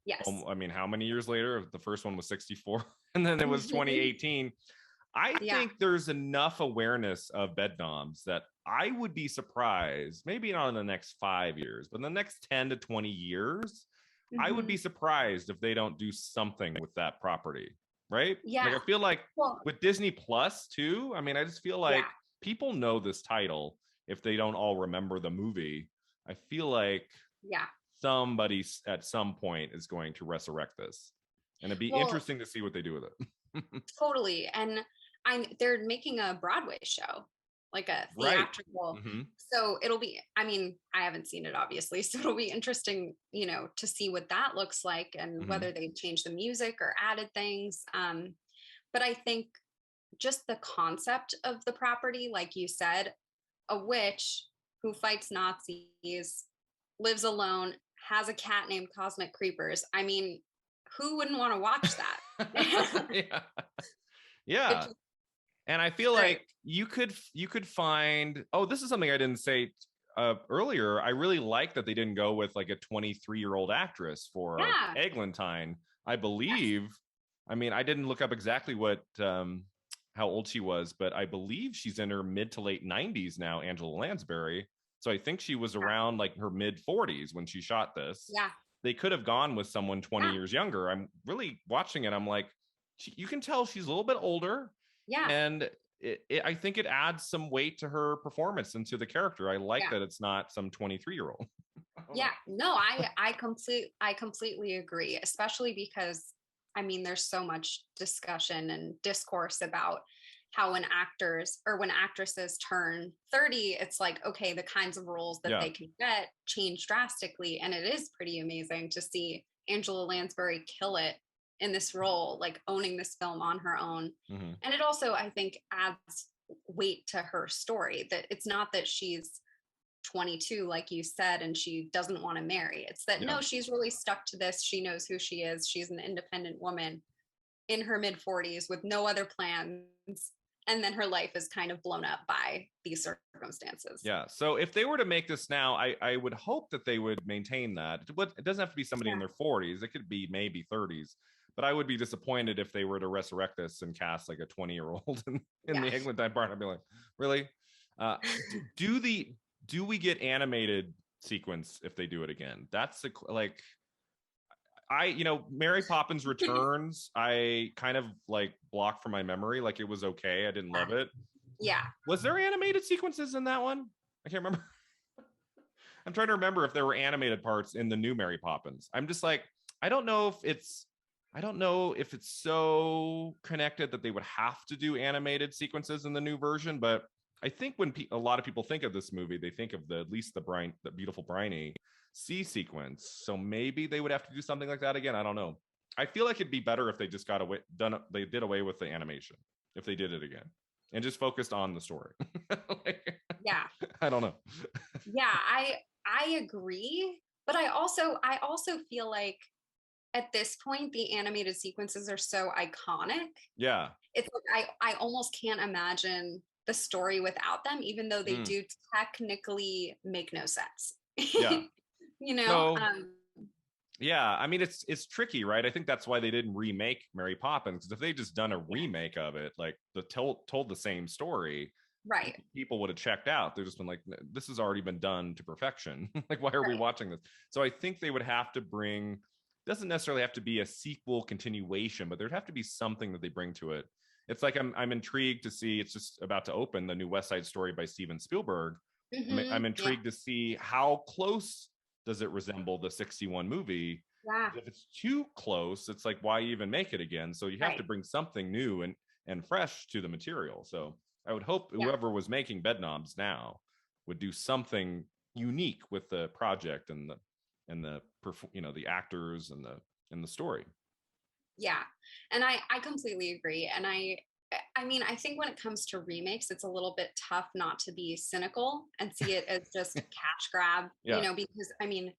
Yes. I mean, how many years later? The first one was 64 and then it was 2018. I think there's enough awareness of Bedknobs that I would be surprised, maybe not in the next 5 years, but in the next 10 to 20 years, I would be surprised if they don't do something with that property. Right? Yeah. Like I feel like with Disney Plus too, I mean, I just feel like people know this title if they don't all remember the movie. I feel like somebody at some point is going to resurrect this. And it'd be interesting to see what they do with it. Totally. And they're making a Broadway show. like a theatrical. Mm-hmm. So it'll be, I mean, I haven't seen it obviously, so it'll be interesting, to see what that looks like and whether they changed the music or added things. But I think just the concept of the property, like you said, a witch who fights Nazis, lives alone, has a cat named Cosmic Creepers. I mean, who wouldn't want to watch that? Yeah. Yeah. And I feel Great. like you could find, this is something I didn't say earlier. I really like that they didn't go with like a 23-year-old actress for Eglantine. I believe, I mean, I didn't look up exactly what how old she was, but I believe she's in her mid to late 90s now, Angela Lansbury. So I think she was around like her mid 40s when she shot this. Yeah. They could have gone with someone 20 years younger. I'm really watching it. I'm like, you can tell she's a little bit older. Yeah. And I think it adds some weight to her performance and to the character. I like that it's not some 23-year-old. Yeah, no, I completely agree, especially because I mean there's so much discussion and discourse about how when actresses turn 30, it's like, okay, the kinds of roles that they can get change drastically. And it is pretty amazing to see Angela Lansbury kill it in this role, like owning this film on her own. And it also, I think, adds weight to her story, that it's not that she's 22, like you said, and she doesn't want to marry. It's that no, she's really stuck to this. She knows who she is. She's an independent woman in her mid 40s with no other plans. And then her life is kind of blown up by these circumstances. Yeah. So if they were to make this now, I would hope that they would maintain that. It doesn't have to be somebody in their 40s. It could be maybe 30s. But I would be disappointed if they were to resurrect this and cast like a 20-year-old in the Eglantine part. I'd be like, really? Do we get animated sequence if they do it again? That's like, Mary Poppins Returns, I kind of like blocked from my memory. Like it was okay. I didn't love it. Yeah. Was there animated sequences in that one? I can't remember. I'm trying to remember if there were animated parts in the new Mary Poppins. I'm just like, I don't know if it's so connected that they would have to do animated sequences in the new version. But I think when a lot of people think of this movie, they think of at least the beautiful briny sea sequence. So maybe they would have to do something like that again. I don't know. I feel like it'd be better if they just they did away with the animation if they did it again and just focused on the story. I don't know. I agree, but I also feel like at this point the animated sequences are so iconic. Yeah. It's like I almost can't imagine the story without them, even though they do technically make no sense. Yeah. So, yeah, I mean it's tricky, right? I think that's why they didn't remake Mary Poppins, because if they just done a remake of it, like told the same story, right, people would have checked out. They've just been like, this has already been done to perfection. Like, why are we watching this? So I think they would have to doesn't necessarily have to be a sequel continuation, but there'd have to be something that they bring to it. It's like I'm intrigued to see. It's just about to open, the new West Side Story by Steven Spielberg. I'm intrigued to see how close does it resemble the 61 movie. If it's too close, it's like, why even make it again? So you have to bring something new and fresh to the material. So I would hope whoever was making Bedknobs now would do something unique with the project and the actors and the story. Yeah. And I completely agree. And I mean, I think when it comes to remakes, it's a little bit tough not to be cynical and see it as just a cash grab, because I mean,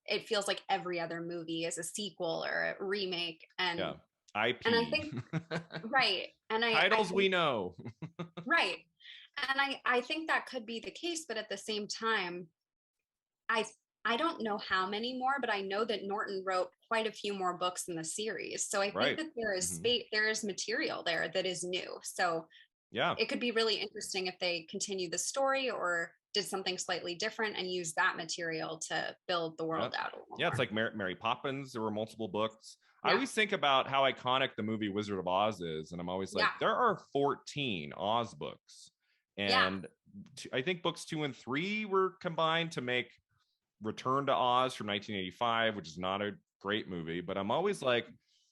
it feels like every other movie is a sequel or a remake. And IP. And I think, right. And titles we know. Right. And I think that could be the case, but at the same time, I don't know how many more, but I know that Norton wrote quite a few more books in the series. So I think that there is there is material there that is new. So it could be really interesting if they continue the story or did something slightly different and use that material to build the world out a little more. It's like Mary Poppins. There were multiple books. I always think about how iconic the movie Wizard of Oz is. And I'm always like, there are 14 Oz books. And I think books 2 and 3 were combined to make Return to Oz from 1985, which is not a great movie. But I'm always like,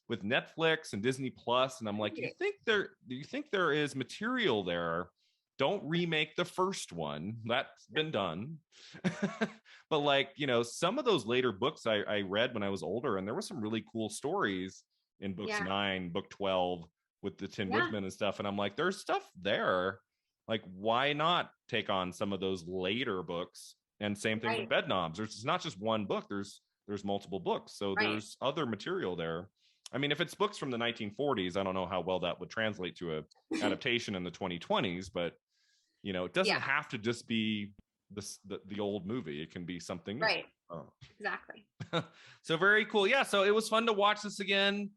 with Netflix and Disney Plus, and I'm like, do you think there is material there don't remake the first one. That's been done. But like, you know, some of those later books I read when I was older, and there were some really cool stories in books 9, book 12 with the Tin Woodman and stuff. And I'm like, there's stuff there. Like, why not take on some of those later books? And same thing with Bedknobs. There's not just one book. There's multiple books. So there's other material there. I mean, if it's books from the 1940s, I don't know how well that would translate to a adaptation in the 2020s, but you know, it doesn't have to just be the old movie. It can be something new. Right. Oh. Exactly. So very cool. Yeah. So it was fun to watch this again.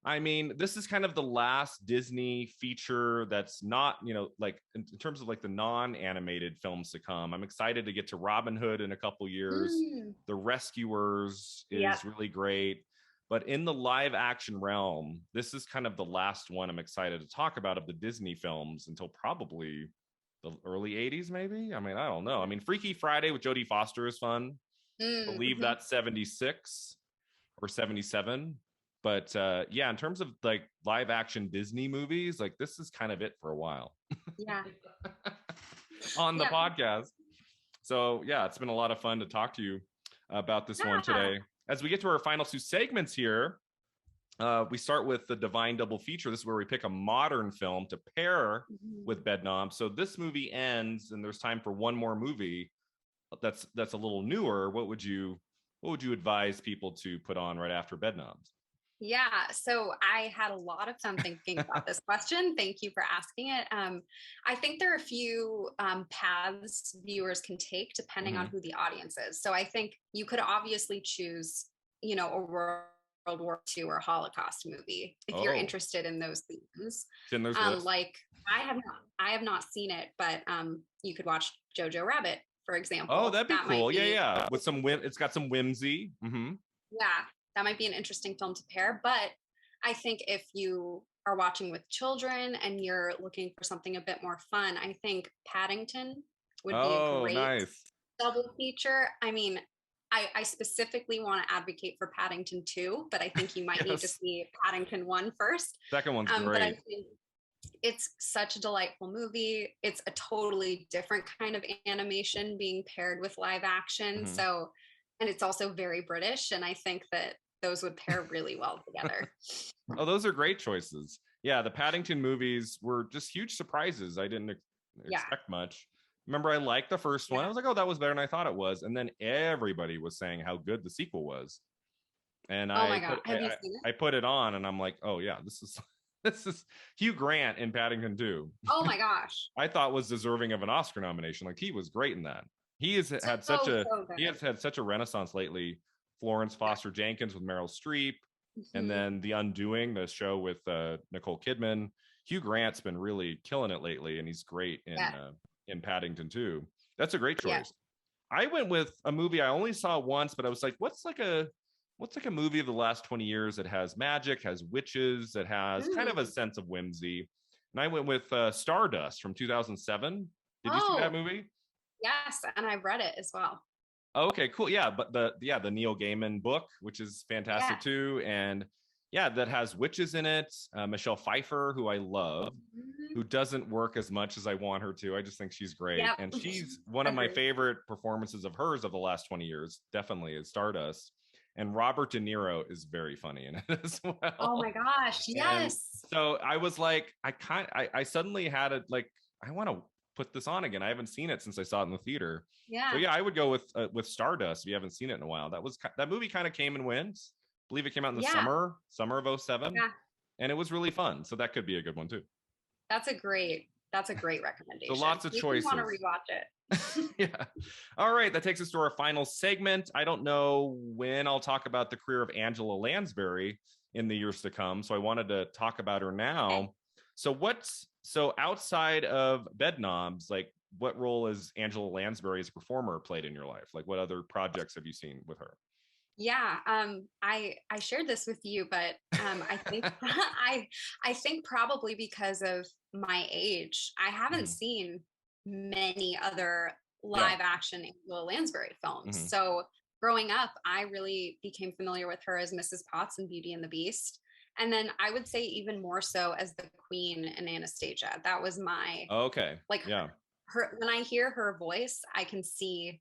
I mean, this is kind of the last Disney feature that's not, you know, like in terms of like the non-animated films to come. I'm excited to get to Robin Hood in a couple years. The Rescuers is really great. But in the live action realm, this is kind of the last one I'm excited to talk about of the Disney films until probably the early 80s, maybe. I mean, I don't know. I mean, Freaky Friday with Jodie Foster is fun. I believe that's 76 or 77. But yeah, in terms of like live action Disney movies, like this is kind of it for a while. Yeah. On the podcast. So yeah, it's been a lot of fun to talk to you about this one today. As we get to our final 2 segments here, we start with the Divine Double Feature. This is where we pick a modern film to pair with Bedknobs. So this movie ends, and there's time for one more movie that's a little newer. What would you advise people to put on right after Bedknobs? Yeah, so I had a lot of fun thinking about this question. Thank you for asking it. I think there are a few paths viewers can take depending on who the audience is. So I think you could obviously choose, you know, a World War II or Holocaust movie if you're interested in those themes. Like I have not seen it, but you could watch Jojo Rabbit, for example. Oh, that'd be cool. Yeah. With some it's got some whimsy. Yeah. That might be an interesting film to pair. But I think if you are watching with children and you're looking for something a bit more fun, I think Paddington would be a great double feature. I mean, I specifically want to advocate for Paddington 2, but I think you might need to see Paddington 1 first. Second one's great. But I think it's such a delightful movie. It's a totally different kind of animation being paired with live action. So, and it's also very British. And I think that those would pair really well together. Oh, those are great choices. Yeah, the Paddington movies were just huge surprises. I didn't expect much. Remember, I liked the first one. I was like, oh, that was better than I thought it was. And then everybody was saying how good the sequel was. And I put it on and I'm like, oh yeah, this is Hugh Grant in Paddington 2. Oh my gosh. I thought was deserving of an Oscar nomination. Like he was great in that. He has had such a renaissance lately. Florence Foster Jenkins with Meryl Streep, and then The Undoing, the show with Nicole Kidman. Hugh Grant's been really killing it lately, and he's great in Paddington 2. That's a great choice. Yeah. I went with a movie I only saw once, but I was like, what's like a movie of the last 20 years that has magic, has witches, that has kind of a sense of whimsy? And I went with Stardust from 2007. Did you see that movie? Yes, and I've read it as well. Okay, cool. Yeah, but the Neil Gaiman book, which is fantastic too, and that has witches in it. Michelle Pfeiffer, who I love, who doesn't work as much as I want her to. I just think she's great, and she's one of my favorite performances of hers of the last 20 years. Definitely is Stardust, and Robert De Niro is very funny in it as well. Oh my gosh, yes. And so I was like, I suddenly had it like I want to put this on again. I haven't seen it since I saw it in the theater. Yeah. So yeah, I would go with Stardust if you haven't seen it in a while. That movie kind of came and went. I believe it came out in the summer of 2007. Yeah. And it was really fun. So that could be a good one too. That's a great recommendation. So lots of choices. You want to rewatch it. Yeah. All right. That takes us to our final segment. I don't know when I'll talk about the career of Angela Lansbury in the years to come. So I wanted to talk about her now. Okay. So outside of Bedknobs, like what role has Angela Lansbury as a performer played in your life? Like what other projects have you seen with her? Yeah, I shared this with you, but I think I think probably because of my age, I haven't seen many other live action Angela Lansbury films. So growing up, I really became familiar with her as Mrs. Potts in Beauty and the Beast. And then I would say even more so as the queen in Anastasia. That was my, Okay. like, Yeah. her, when I hear her voice, I can see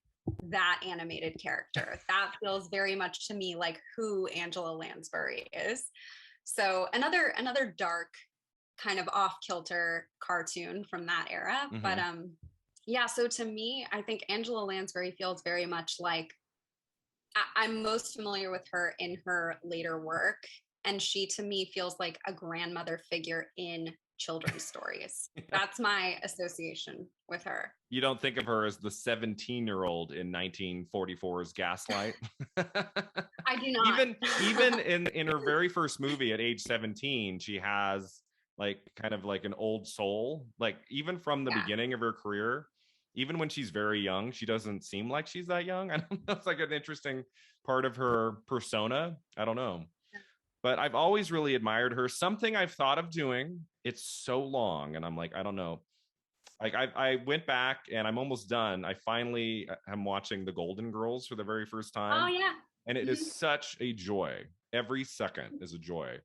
that animated character. That feels very much to me like who Angela Lansbury is. So another dark kind of off kilter cartoon from that era. But yeah, so to me, I think Angela Lansbury feels very much like I'm most familiar with her in her later work. And she to me feels like a grandmother figure in children's stories. That's my association with her. You don't think of her as the 17-year-old in 1944's Gaslight? I do not. Even in her very first movie at age 17, she has like kind of like an old soul. Like even from the beginning of her career, even when she's very young, she doesn't seem like she's that young. I don't know. It's like an interesting part of her persona. I don't know. But I've always really admired her. Something I've thought of doing. It's so long, and I'm like, I don't know. Like I went back and I'm almost done. I finally am watching The Golden Girls for the very first time. Oh yeah. And it is such a joy. Every second is a joy.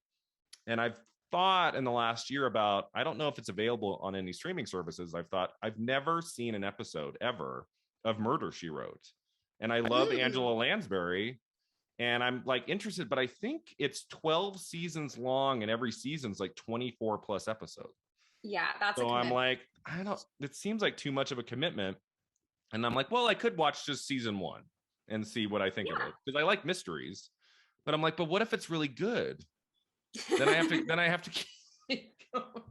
And I've thought in the last year about, I don't know if it's available on any streaming services. I've thought I've never seen an episode ever of Murder, She Wrote. And I love Angela Lansbury. And I'm like interested, but I think it's 12 seasons long and every season's like 24 plus episodes. Yeah, that's so I'm like, I don't, it seems like too much of a commitment. And I'm like, well, I could watch just season 1 and see what I think of it. Because I like mysteries. But I'm like, but what if it's really good? Then I have to keep going.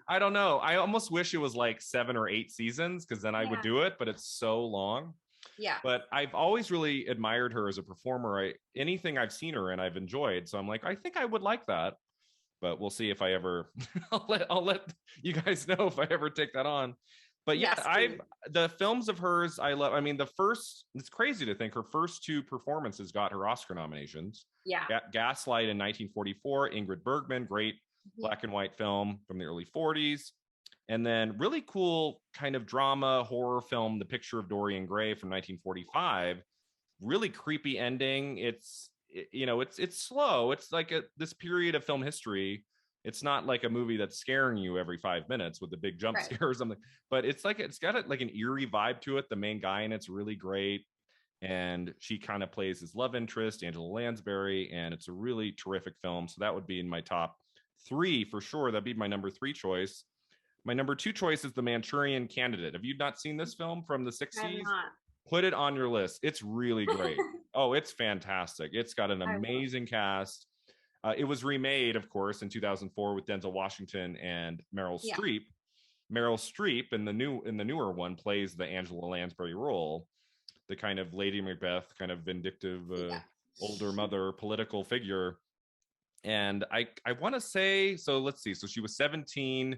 I don't know. I almost wish it was like 7 or 8 seasons, because then I would do it, but it's so long. Yeah. But I've always really admired her as a performer. Anything I've seen her in, I've enjoyed. So I'm like, I think I would like that. But we'll see if I ever I'll let you guys know if I ever take that on. But yeah, yes, the films of hers I love. I mean, it's crazy to think her first 2 performances got her Oscar nominations. Yeah. Gaslight in 1944, Ingrid Bergman, great black and white film from the early 40s. And then really cool kind of drama horror film, The Picture of Dorian Gray from 1945. Really creepy ending. It's slow. It's like this period of film history. It's not like a movie that's scaring you every 5 minutes with a big jump scare or something, but it's got like an eerie vibe to it. The main guy in it's really great. And she kind of plays his love interest, Angela Lansbury, and it's a really terrific film. So that would be in my top 3 for sure. That'd be my number 3 choice. My number 2 choice is The Manchurian Candidate. Have you not seen this film from the 60s? Put it on your list. It's really great. Oh, it's fantastic. It's got an amazing cast. It was remade, of course, in 2004 with Denzel Washington and Meryl Streep. Meryl Streep in the newer one plays the Angela Lansbury role, the kind of Lady Macbeth, kind of vindictive older mother political figure. And I want to say, so let's see. So she was 17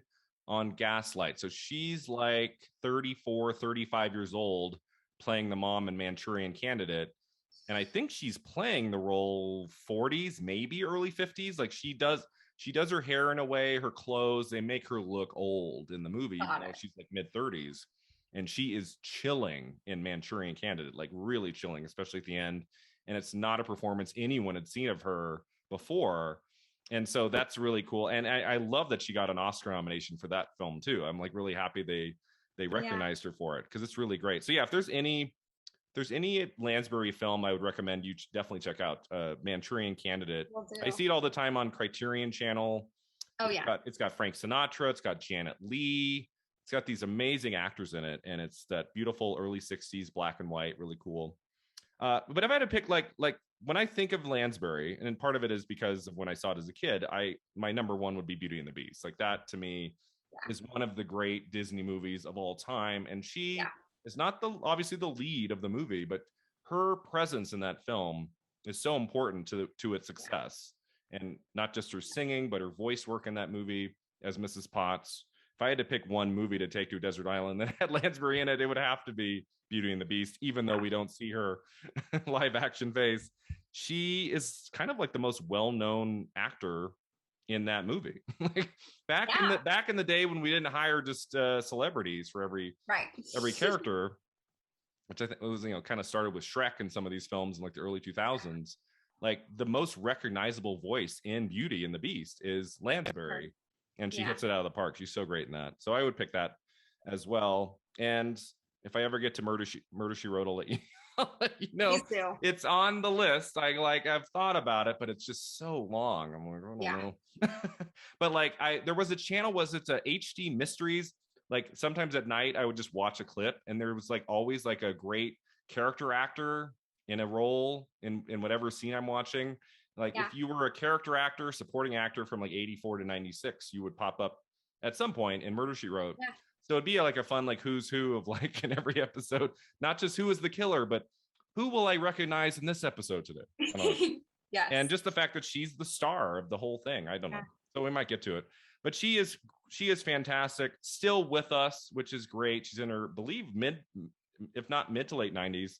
on Gaslight. So she's like 34, 35 years old playing the mom in Manchurian Candidate. And I think she's playing the role 40s, maybe early 50s. Like she does her hair in a way, her clothes, they make her look old in the movie, even though she's like mid 30s. And she is chilling in Manchurian Candidate, like really chilling, especially at the end. And it's not a performance anyone had seen of her before. And so that's really cool. And I love that she got an Oscar nomination for that film too. I'm like really happy they recognized her for it, because it's really great. So yeah, if there's any Lansbury film I would recommend you definitely check out, Manchurian Candidate. I see it all the time on Criterion Channel. Oh yeah. It's got Frank Sinatra, it's got Janet Leigh, it's got these amazing actors in it, and it's that beautiful early 60s black and white, really cool. But if I had to pick, like when I think of Lansbury, and part of it is because of when I saw it as a kid, my number 1 would be Beauty and the Beast. Like that to me is one of the great Disney movies of all time. And she is not obviously the lead of the movie, but her presence in that film is so important to its success. And not just her singing, but her voice work in that movie as Mrs. Potts. If I had to pick one movie to take to a desert island that had Lansbury in it, it would have to be Beauty and the Beast, even though we don't see her live action face. She is kind of like the most well-known actor in that movie. Like back in the day when we didn't hire just celebrities for every character, which I think was kind of started with Shrek and some of these films in like the early 2000s. like the most recognizable voice in Beauty and the Beast is Lansbury, and she hits it out of the park. She's so great in that. So I would pick that as well. And if I ever get to Murder She Wrote, I'll let you, it's on the list. I've thought about it, but it's just so long. I'm like, I don't know. But like there was a channel, was it a HD Mysteries? Like sometimes at night I would just watch a clip, and there was like always like a great character actor in a role in whatever scene I'm watching. Like if you were a character actor, supporting actor from like 84 to 96, you would pop up at some point in Murder She Wrote. So it'd be like a fun like who's who of like in every episode, not just who is the killer, but who will I recognize in this episode today? Yes. And just the fact that she's the star of the whole thing. I don't know. So we might get to it. But she is fantastic, still with us, which is great. She's in her, believe, if not mid to late 90s.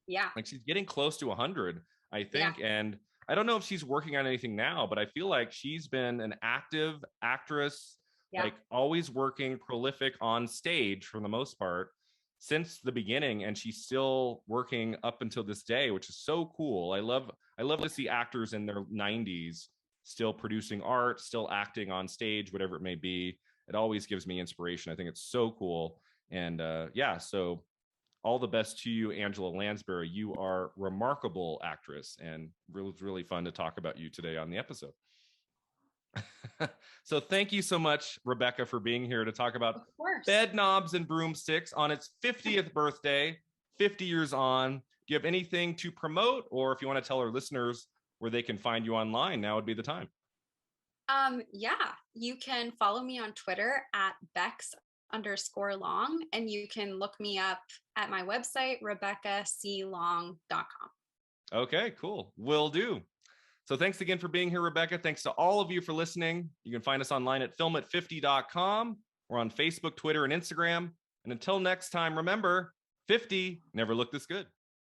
Yeah. Like she's getting close to 100, I think. Yeah. And I don't know if she's working on anything now, but I feel like she's been an active actress, like always working, prolific on stage for the most part since the beginning. And she's still working up until this day, which is so cool. I love to see actors in their 90s still producing art, still acting on stage, whatever it may be. It always gives me inspiration. I think it's so cool. And so all the best to you, Angela Lansbury. You are a remarkable actress, and it was really fun to talk about you today on the episode. So thank you so much, Rebecca, for being here to talk about Bedknobs and Broomsticks on its 50th birthday, 50 years on. Do you have anything to promote, or if you want to tell our listeners where they can find you online, now would be the time. You can follow me on Twitter at Bex_long, and you can look me up at my website, RebeccaClong.com. Okay, cool. Will do. So thanks again for being here, Rebecca. Thanks to all of you for listening. You can find us online at filmat50.com. We're on Facebook, Twitter, and Instagram. And until next time, remember, 50 never looked this good.